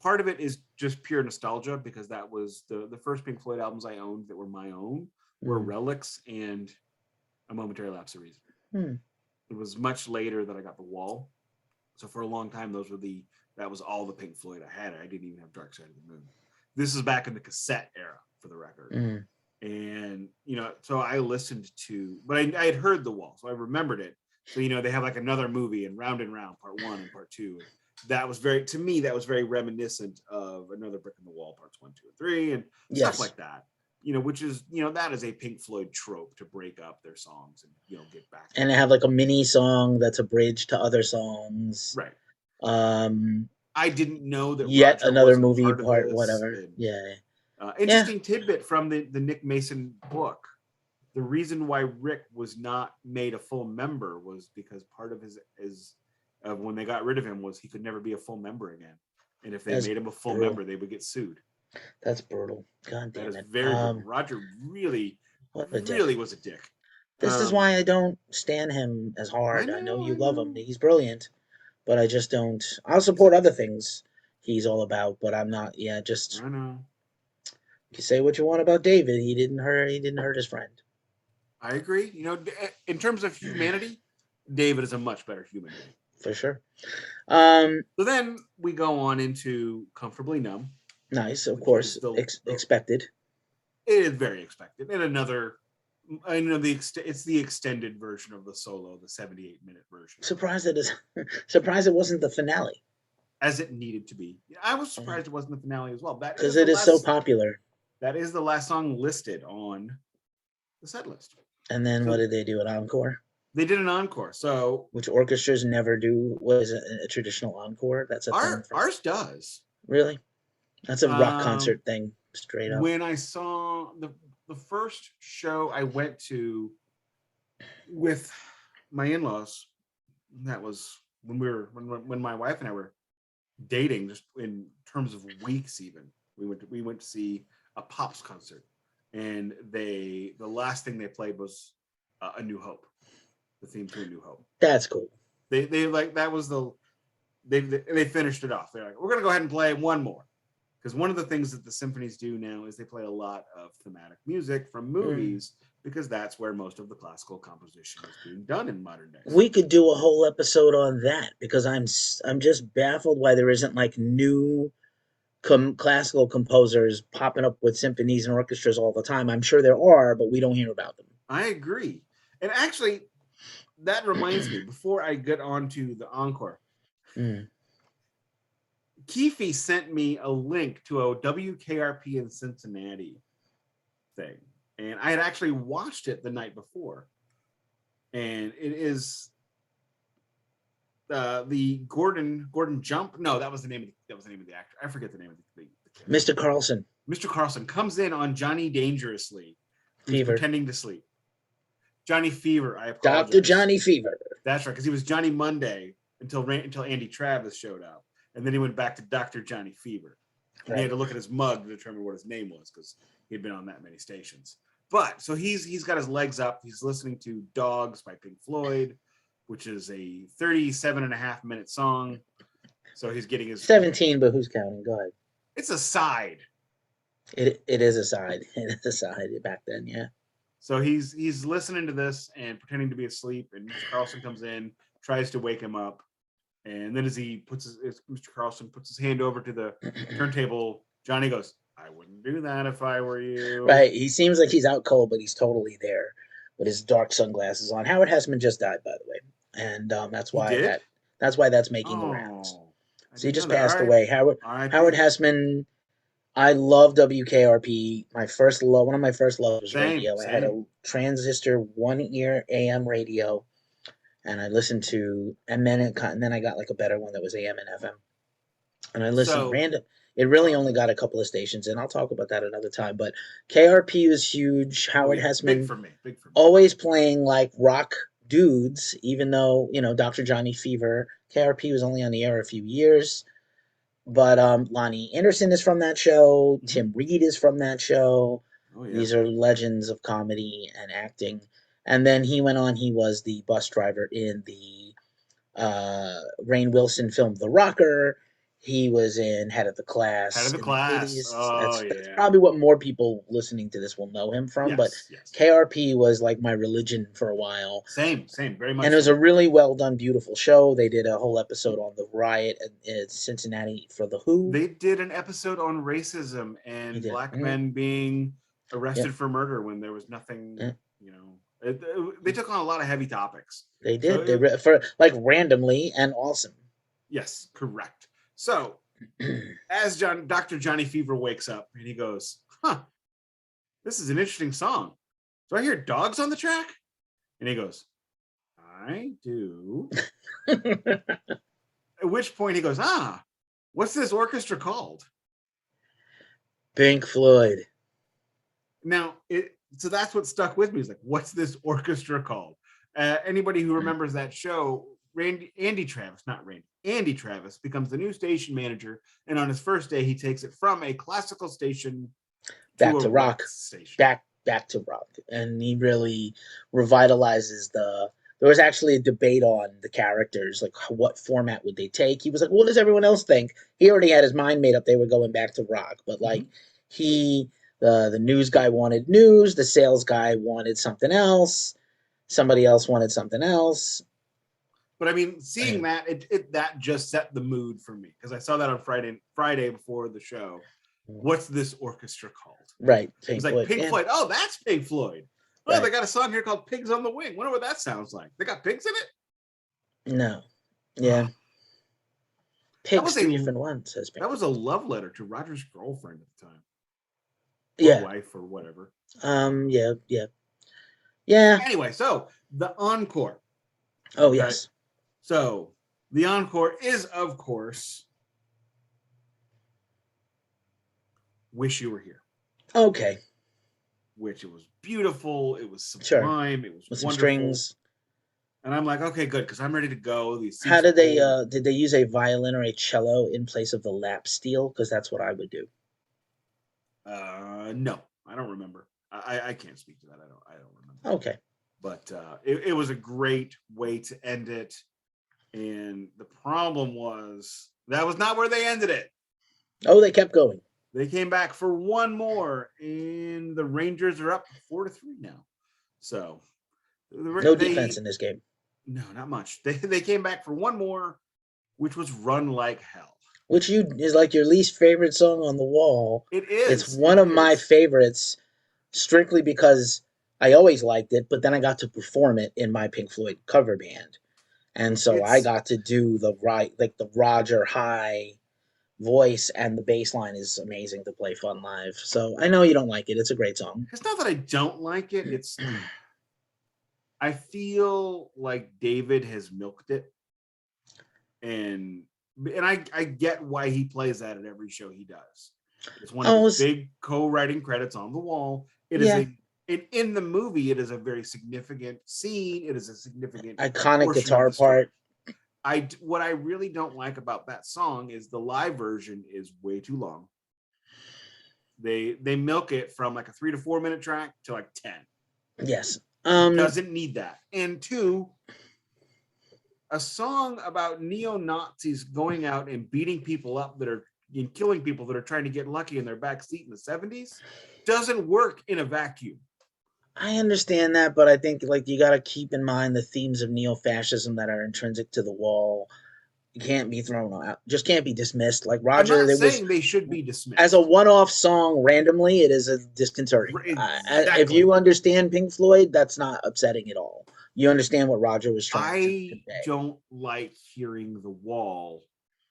Part of it is just pure nostalgia because that was the first Pink Floyd albums I owned that were my own were Relics and A Momentary Lapse of Reason. It was much later that I got The Wall. So for a long time, that was all the Pink Floyd I had. I didn't even have Dark Side of the Moon. This is back in the cassette era for the record. And, so I listened to, but I had heard The Wall, so I remembered it. So, they have like another movie and Round, part 1 and part 2. That was to me, that was very reminiscent of Another Brick in the Wall, parts 1, 2, and 3, and stuff like that. Which is, that is a Pink Floyd trope to break up their songs and, get back. And they have like a mini song that's a bridge to other songs. Right. I didn't know that yet Roger another wasn't movie part whatever. And, interesting tidbit from the Nick Mason book. The reason why Rick was not made a full member was because part of his when they got rid of him was he could never be a full member again. And if they made him a full member, they would get sued. That's brutal. God damn it. That is very brutal. Roger really was a dick. This is why I don't stand him as hard. I know you love him. He's brilliant. But I just don't. I'll support other things he's all about, but I'm not. Yeah, just. I know. You say what you want about David. He didn't hurt his friend. I agree. In terms of humanity, David is a much better human being. For sure. So then we go on into Comfortably Numb. Nice, of course. Expected. It is very expected. And another. I know it's the extended version of the solo, the 78-minute version. Surprised it wasn't the finale. As it needed to be. I was surprised it wasn't the finale as well. Because it is so popular. That is the last song listed on the set list. And then what did they do? An encore? They did an encore. So which orchestras never do. What is it? A traditional encore? That's a thing. Ours does. Really? That's a rock concert thing, straight up. When I saw the first show I went to with my in-laws, that was when my wife and I were dating, just in terms of weeks even. We went to see a Pops concert, and the last thing they played was A New Hope, the theme to A New Hope. That's cool. They like that was they finished it off. They're like, we're gonna go ahead and play one more. Because one of the things that the symphonies do now is they play a lot of thematic music from movies because that's where most of the classical composition is being done in modern days. We could do a whole episode on that because I'm just baffled why there isn't like new classical composers popping up with symphonies and orchestras all the time. I'm sure there are, but we don't hear about them. I agree. And actually, that reminds me, before I get on to the encore, Keefy sent me a link to a WKRP in Cincinnati thing. And I had actually watched it the night before. And it is the Gordon Jump. No, that was the name of the actor. I forget the name of the Mr. Carlson. Mr. Carlson comes in on Johnny Dangerously, Fever, pretending to sleep. Johnny Fever. I apologize. Dr. Johnny Fever. That's right, because he was Johnny Monday until Andy Travis showed up. And then he went back to Dr. Johnny Fever. And he had to look at his mug to determine what his name was because he'd been on that many stations. But so he's got his legs up. He's listening to Dogs by Pink Floyd, which is a 37.5-minute song. So he's getting his 17, but who's counting? Go ahead. It's a side. It is a side. It is a side back then, yeah. So he's listening to this and pretending to be asleep, and Mr. Carlson comes in, tries to wake him up. And then as Mr. Carlson puts his hand over to the turntable, Johnny goes, I wouldn't do that if I were you. Right. He seems like he's out cold, but he's totally there with his dark sunglasses on. Howard Hessman just died, by the way. And that's why that's making the rounds. So he just passed away. Howard Hessman. I love WKRP. One of my first loves was radio. I had a transistor 1-ear AM radio. And I listened to, and then I got like a better one that was AM and FM. And I listened random. It really only got a couple of stations, and I'll talk about that another time. But KRP was huge. Howard Hessman, big for me. Always playing like rock dudes, even though Dr. Johnny Fever. KRP was only on the air a few years, but Lonnie Anderson is from that show. Tim Reed is from that show. Oh yeah. These are legends of comedy and acting. And then he went on. He was the bus driver in the Rainn Wilson film The Rocker. He was in Head of the Head of Class the in the class. 80s. Oh That's yeah. probably what more people listening to this will know him from. But Yes. Yes. KRP was like my religion for a while. Same. Same. Very And much it was so. a really well done, beautiful show. They did a whole episode on the riot in Cincinnati for The Who. They did an episode on racism He and did. black men being arrested Yep. for murder when there was nothing. Yep. You know, they took on a lot of heavy topics. They So did. For like randomly and awesome. yes, correct. So as Dr. Johnny Fever wakes up and he goes, "Huh, this is an interesting song. Do I hear dogs on the track?" And he goes, "I do." At which point he goes, "Ah, what's this orchestra called?" Pink Floyd. Now, so that's what stuck with me. Is like, what's this orchestra called? Anybody who remembers that show, Andy Travis becomes the new station manager, and on his first day, he takes it from a classical station back to rock station. Back to rock, and he really revitalizes the. There was actually a debate on the characters, like what format would they take. He was like, "What does everyone else think?" He already had his mind made up; they were going back to rock. But like the news guy wanted news, the sales guy wanted something else, somebody else wanted something else. But I mean, seeing that that just set the mood for me because I saw that on Friday before the show. What's this orchestra called? Right, It's like Pink Floyd. Oh, that's Pink Floyd. Oh, right. They got a song here called "Pigs on the Wing." Wonder what that sounds like. They got pigs in it? No. Yeah. Pigs do different ones. That was a love letter to Roger's girlfriend at the time. Or wife or whatever. Yeah. Anyway, so the encore. Oh, okay. Yes. So the encore is, of course, "Wish You Were Here." Okay. Which it was beautiful. It was sublime. It was with wonderful. Some strings. And I'm like, okay, good, because I'm ready to go. How did they use a violin or a cello in place of the lap steel? Because that's what I would do. No, I don't remember. I can't speak to that. I don't remember. Okay. But it was a great way to end it. And the problem was that was not where they ended it. Oh, they kept going. They came back for one more, and the Rangers are up 4-3 now. So no defense in this game. No, not much. They came back for one more, which was "Run Like Hell," which is like your least favorite song on the wall. It is. It's one of my favorites, strictly because I always liked it, but then I got to perform it in my Pink Floyd cover band, and so I got to do the Roger high voice, and the bass line is amazing to play fun live. So I know you don't like it. It's a great song. It's not that I don't like it. It's I feel like David has milked it, and I get why he plays that at every show he does. It's one of his big co-writing credits on the wall. It is in the movie. It is a very significant scene. It is a significant iconic guitar part. What I really don't like about that song is the live version is way too long. They milk it from like a 3 to 4 minute track to like 10. Yes. Doesn't need that. And 2, a song about neo-Nazis going out and beating people up and killing people that are trying to get lucky in their back seat in the 70s doesn't work in a vacuum. I understand that, but I think you got to keep in mind the themes of neo-fascism that are intrinsic to the wall. You can't be thrown out. Just can't be dismissed. Like Roger, I'm not saying they should be dismissed. As a one-off song randomly, it is a disconcerting. Exactly. If you understand Pink Floyd, that's not upsetting at all. You understand what Roger was trying to convey. I don't like hearing The Wall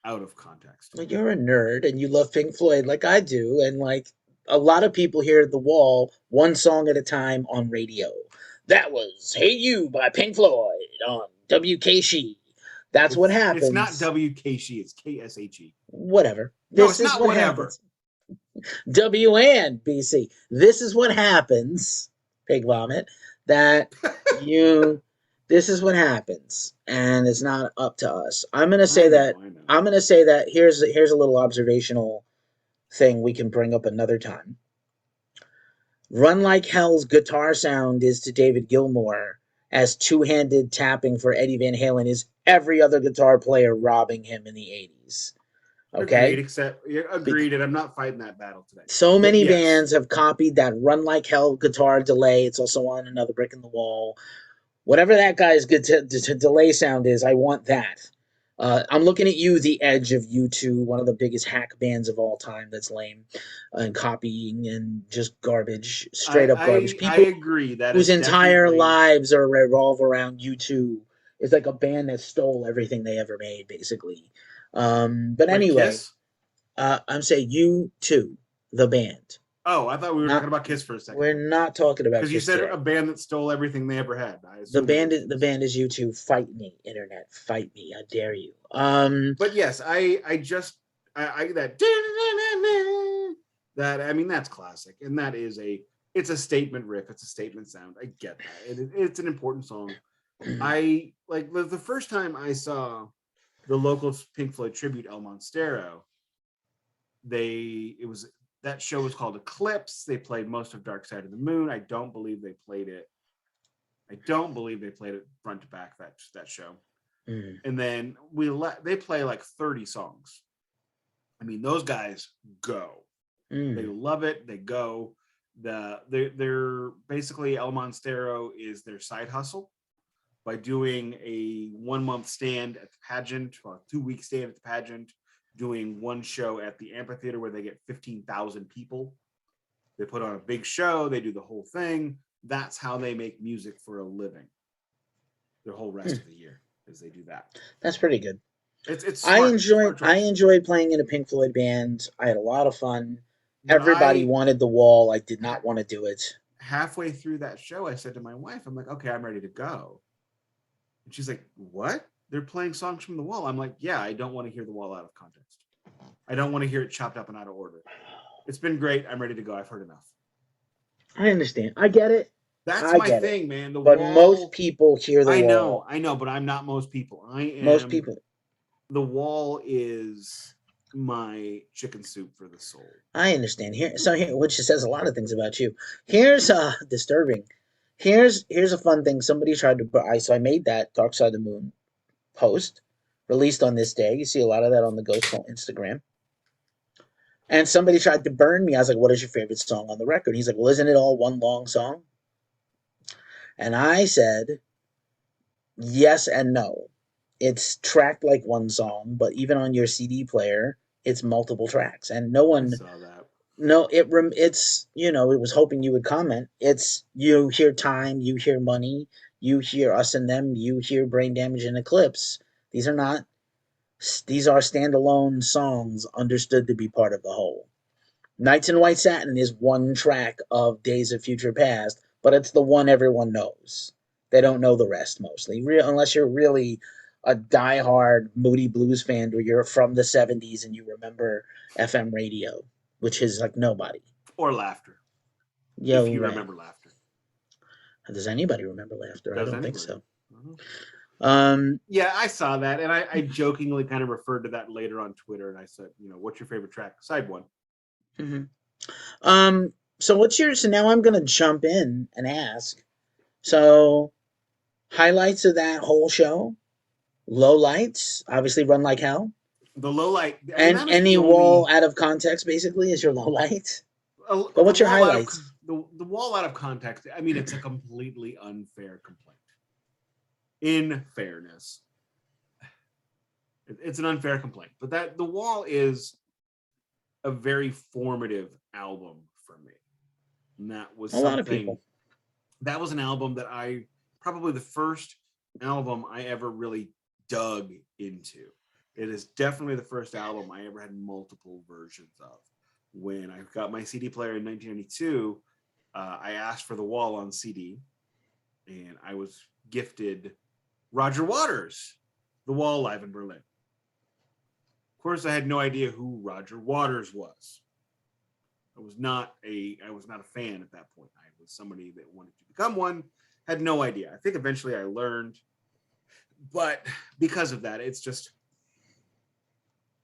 out of context. Well, you're a nerd and you love Pink Floyd like I do, and a lot of people hear The Wall one song at a time on radio. That was "Hey You" by Pink Floyd on WKSHE. That's what happens. It's not WKSHE, it's KSHE. Whatever. No, it's not whatever. WNBC. This is what happens, Pig Vomit, this is what happens, and it's not up to us. I'm going to say that here's a little observational thing we can bring up another time. Run Like Hell's guitar sound is to David Gilmour as two-handed tapping for Eddie Van Halen is every other guitar player robbing him in the 80s. Agreed, Okay? except agreed, and I'm not fighting that battle today. So But many yes, bands have copied that Run Like Hell guitar delay. It's also on Another Brick in the Wall. Whatever that guy's good delay sound is, I want that. I'm looking at you, the edge of U2, one of the biggest hack bands of all time. That's lame and copying and just garbage, straight up garbage. I People agree. That whose is entire definitely lives are revolve around U2. It's like a band that stole everything they ever made, basically. But like anyway, Kiss. I'm saying U2, the band. Oh, I thought we were talking Not about Kiss for a second we're there, not talking about because you Kiss said today. a band that stole everything they ever had. I The assumed it band was is the Kiss. band is U2. Fight me, internet. Fight me. I dare you. But yes, I just I that that I mean that's classic, and that is it's a statement riff. It's a statement sound. I get that. It's an important song. I like the first time I saw the local Pink Floyd tribute El Monstero. It was that show was called Eclipse. They played most of Dark Side of the Moon. I don't believe they played it. I don't believe they played it front to back that show. Mm, And then they play like 30 songs. I mean, those guys go. They mm, love it. They go. They're basically El Monstero is their side hustle by doing a 1 month stand at the pageant, or a 2 week stand at the pageant, doing one show at the amphitheater where they get 15,000 people. They put on a big show. They do the whole thing. That's how they make music for a living. The whole rest mm. of the year is they do that. That's pretty good. It's I smart, enjoyed smart I choice. enjoyed playing in a Pink Floyd band. I had a lot of fun. But Everybody I wanted the wall. I did not want to do it. halfway through that show, I said to my wife, I'm like, okay, I'm ready to go. And she's like, what? They're playing songs from the wall. I'm like, yeah, I don't want to hear the wall out of context. I don't want to hear it chopped up and out of order. It's been great. I'm ready to go. I've heard enough. I understand. I get it. That's I my get it. thing, man. The But most wall. people hear the wall. I know, but I'm not most people. I Most am. people. The wall is my chicken soup for the soul. I understand. Here, which says a lot of things about you. Here's disturbing. Here's a fun thing. Somebody tried to. I made that Dark Side of the Moon post released on this day. You see a lot of that on the Ghost Instagram. And somebody tried to burn me. I was like, "What is your favorite song on the record?" He's like, "Well, isn't it all one long song?" And I said, "Yes and no. It's tracked like one song, but even on your CD player, it's multiple tracks, and no I one saw that. no it's it was hoping you would comment. It's you hear Time, you hear Money, you hear Us and Them, you hear Brain Damage and Eclipse. these are not these are standalone songs understood to be part of the whole. Nights in White Satin is one track of Days of Future Past, but it's the one everyone knows. They don't know the rest mostly, unless you're really a diehard Moody Blues fan where you're from the 70s and you remember FM radio, which is like nobody. Or laughter, Yo, if you right. remember laughter. Does anybody remember Laughter? I Does don't think anybody? so. Uh-huh. Um, Yeah, I saw that, and I jokingly kind of referred to that later on Twitter, and I said, what's your favorite track? Side one. mhm. um, so what's your, so now I'm going to jump in and ask. So, highlights of that whole show, low lights, obviously Run Like Hell. The low light. I mean, And that was any the wall only out of context basically is your low light. But the what's your wall out of highlights? the wall out of context. I mean, it's a completely unfair complaint. In fairness, it's an unfair complaint, but that the wall is a very formative album for me. And that was A lot of something people. that was an album that I probably the first album I ever really dug into. It is definitely the first album I ever had multiple versions of. When I got my CD player in 1992, I asked for The Wall on CD, and I was gifted Roger Waters, The Wall live in Berlin. Of course, I had no idea who Roger Waters was. I was not a fan at that point. I was somebody that wanted to become one. Had no idea. I think eventually I learned, but because of that, it's just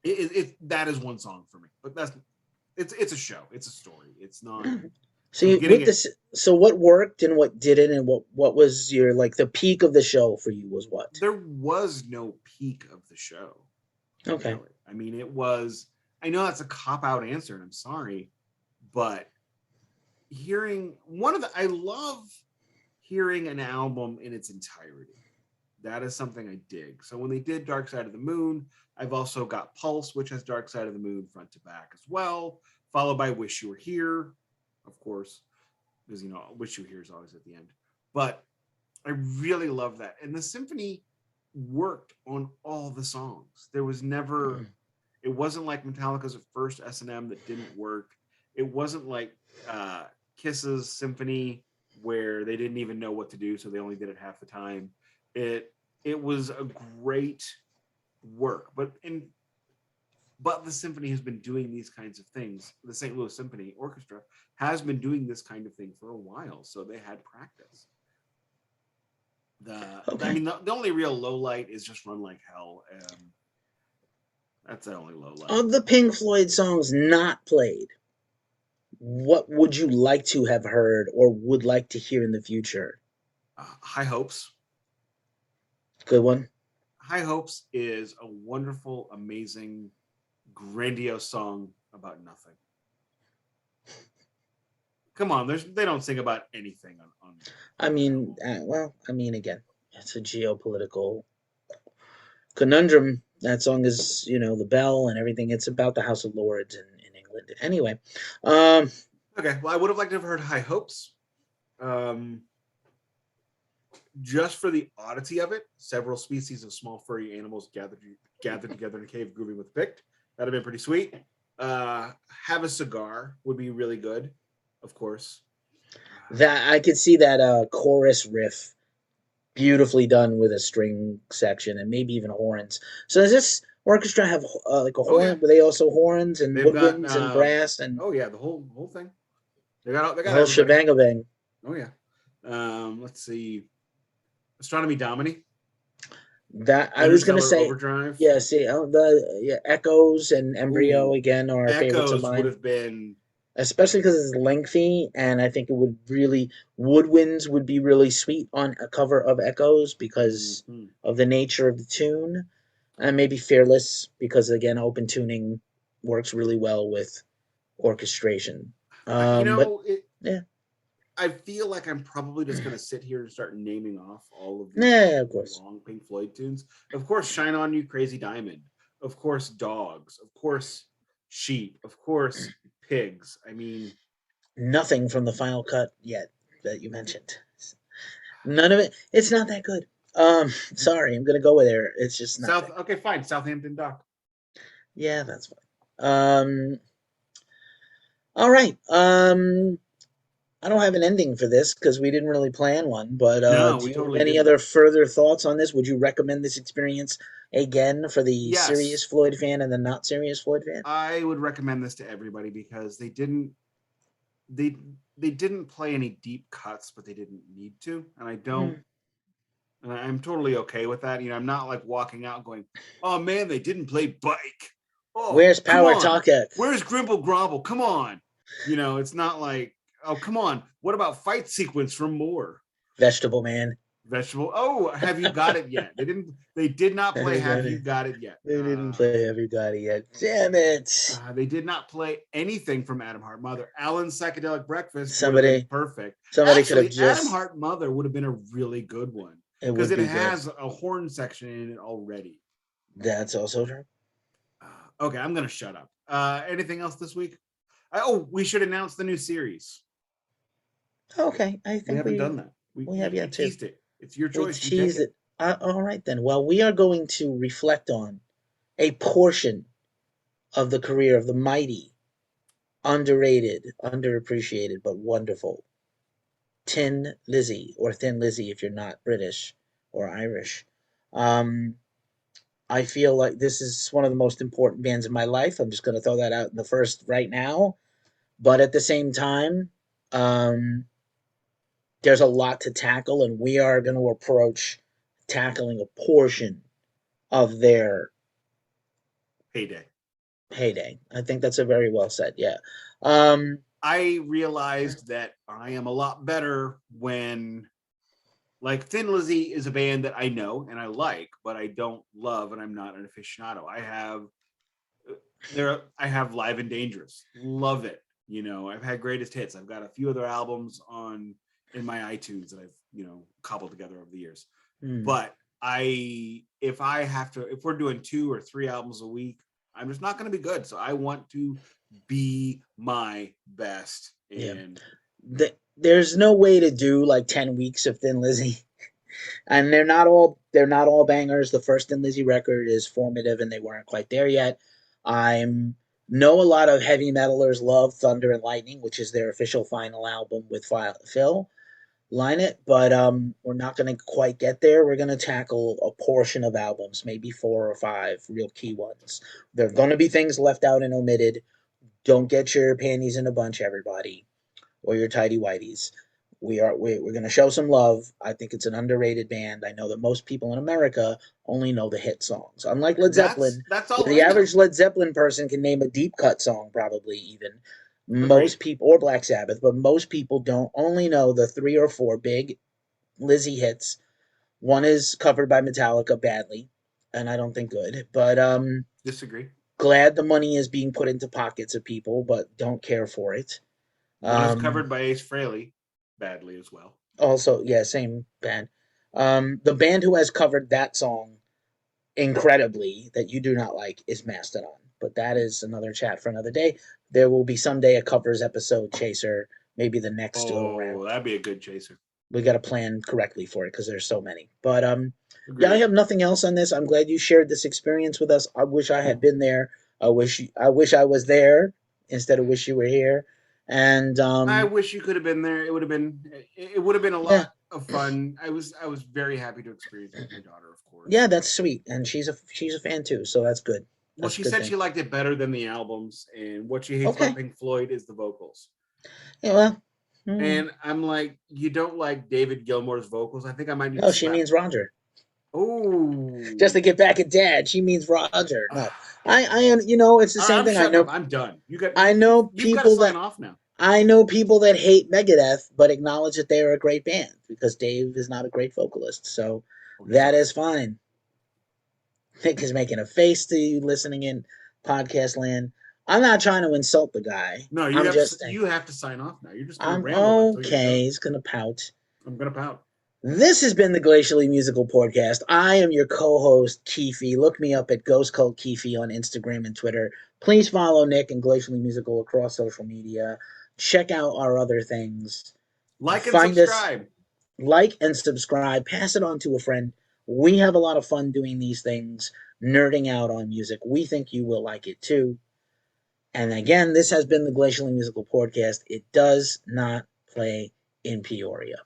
that is one song for me. But it's a show. It's a story. It's not. So So getting with it this, so what worked and what didn't, and what was your like the peak of the show for you was what? there was no peak of the show, Okay. really. I mean, it was. I know that's a cop out answer, and I'm sorry, but hearing I love hearing an album in its entirety. That is something I dig. So when they did Dark Side of the Moon, I've also got Pulse, which has Dark Side of the Moon front to back as well, followed by Wish You Were Here, of course, because Wish You Were Here is always at the end. But I really love that. And the symphony worked on all the songs. There was never, it wasn't like Metallica's first S&M that didn't work. It wasn't like Kiss's Symphony where they didn't even know what to do, so they only did it half the time. It was a great work, but the symphony has been doing these kinds of things. The St. Louis Symphony Orchestra has been doing this kind of thing for a while, so they had practice. I mean, the only real low light is just Run Like Hell. That's the only low light. Of the Pink Floyd songs not played, what would you like to have heard or would like to hear in the future? High Hopes. Good one. High Hopes is a wonderful, amazing, grandiose song about nothing. Come on, they don't sing about anything on I mean, again, it's a geopolitical conundrum. That song is, the bell and everything. It's about the House of Lords in England. Anyway, okay. Well, I would have liked to have heard High Hopes. Just for the oddity of it, several species of small furry animals gathered together in a cave grooving with picked. That'd have been pretty sweet. Have a Cigar would be really good, of course. That I could see that chorus riff beautifully done with a string section and maybe even horns. So does this orchestra have like a horn? Were they also horns and woodwinds and brass and? Oh yeah, the whole thing. They got the whole shebang bang. Oh yeah. Let's see. Astronomy Domini. That I was going to say. Overdrive. Yeah, see, Echoes and Embryo again are favorites of mine. Would have been, especially because it's lengthy, and I think it would really Woodwinds would be really sweet on a cover of Echoes because of the nature of the tune, and maybe Fearless because again open tuning works really well with orchestration. Yeah. I feel like I'm probably just going to sit here and start naming off all of these long Pink Floyd tunes. Of course, Shine On You, Crazy Diamond. Of course, Dogs. Of course, Sheep. Of course, Pigs. I mean, nothing from the final cut yet that you mentioned. None of it. It's not that good. Sorry, I'm going to go with there. It's just not. Okay, fine. Southampton Dock. Yeah, that's fine. All right. I don't have an ending for this because we didn't really plan one, but do you have any other further thoughts on this? Would you recommend this experience again for the serious Floyd fan and the not serious Floyd fan? I would recommend this to everybody because they didn't play any deep cuts, but they didn't need to, and I don't. And I'm totally okay with that. I'm not like walking out going, "Oh man, they didn't play Bike." Oh, where's Power Talketh? Where's Grimble Gromble? Come on, it's not like. Oh, come on. What about Fight Sequence from More? Vegetable Man. Oh, Have You Got It Yet? They did not play Have You Got It Yet. They didn't play Have You Got It Yet. Damn it. They did not play anything from Adam Hart Mother. Alan's Psychedelic Breakfast. Perfect. Somebody could have just. Adam Hart Mother would have been a really good one. Because it has a horn section in it already. That's also true. Okay, I'm going to shut up. Anything else this week? We should announce the new series. Okay, I think we haven't done that. We have yet to. Teased it. It's your choice. We teased it. All right then. Well, we are going to reflect on a portion of the career of the mighty, underrated, underappreciated, but wonderful Tin Lizzy, or Thin Lizzy if you're not British or Irish. I feel like this is one of the most important bands in my life. I'm just going to throw that out in the first right now. But at the same time, there's a lot to tackle, and we are going to approach tackling a portion of their heyday. I think that's a very well said. Yeah. I realized that I am a lot better when, like, Thin Lizzy is a band that I know and I like, but I don't love, and I'm not an aficionado. I have Live and Dangerous, love it. I've had Greatest Hits. I've got a few other albums in my iTunes that I've cobbled together over the years. But if we're doing 2 or 3 albums a week, I'm just not going to be good. So I want to be my best. And there's no way to do like 10 weeks of Thin Lizzy. And they're not all bangers. The first Thin Lizzy record is formative, and they weren't quite there yet. I know a lot of heavy metalers love Thunder and Lightning, which is their official final album with Phil Lynott, but we're not going to quite get there. We're going to tackle a portion of albums, maybe 4 or 5 real key ones. There are going to be things left out and omitted. Don't get your panties in a bunch, everybody, or your tidy whities. We're going to show some love. I think it's an underrated band. I know that most people in America only know the hit songs. Unlike Led Zeppelin, that's all where the average Led Zeppelin person can name a deep cut song, probably even. Most people, or Black Sabbath, but most people don't only know the 3 or 4 big Lizzy hits. One is covered by Metallica badly, and I don't think good. But disagree. Glad the money is being put into pockets of people, but don't care for it. One is covered by Ace Frehley badly as well. Also, yeah, same band. The band who has covered that song incredibly that you do not like is Mastodon, but that is another chat for another day. There will be someday a covers episode, Chaser, maybe the next go around. That'd be a good Chaser. We got to plan correctly for it because there's so many. But yeah, I have nothing else on this. I'm glad you shared this experience with us. I wish I had been there. I wish I was there instead of wish you were here. And I wish you could have been there. It would have been a lot of fun. I was very happy to experience it with my daughter, of course. Yeah, that's sweet, and she's a fan too, so that's good. Well, she said she liked it better than the albums, and what she hates about Pink Floyd is the vocals. Yeah, well. And I'm like, you don't like David Gilmour's vocals? I think I might need. No, she means Roger. Oh, just to get back at Dad, she means Roger. No, I it's the same thing. I know. I'm done. I know people that sign off now. I know people that hate Megadeth, but acknowledge that they are a great band because Dave is not a great vocalist. So that is fine. Nick is making a face to you listening in podcast land. I'm not trying to insult the guy. No, you have to sign off now. You're just going to ramble. Okay, he's going to pout. I'm going to pout. This has been the Glacially Musical Podcast. I am your co-host, Keefy. Look me up at Ghost Cult Keefy on Instagram and Twitter. Please follow Nick and Glacially Musical across social media. Check out our other things. Like and subscribe. Like and subscribe. Pass it on to a friend. We have a lot of fun doing these things, nerding out on music. We think you will like it too. And again, this has been the Glacially Musical Podcast. It does not play in Peoria.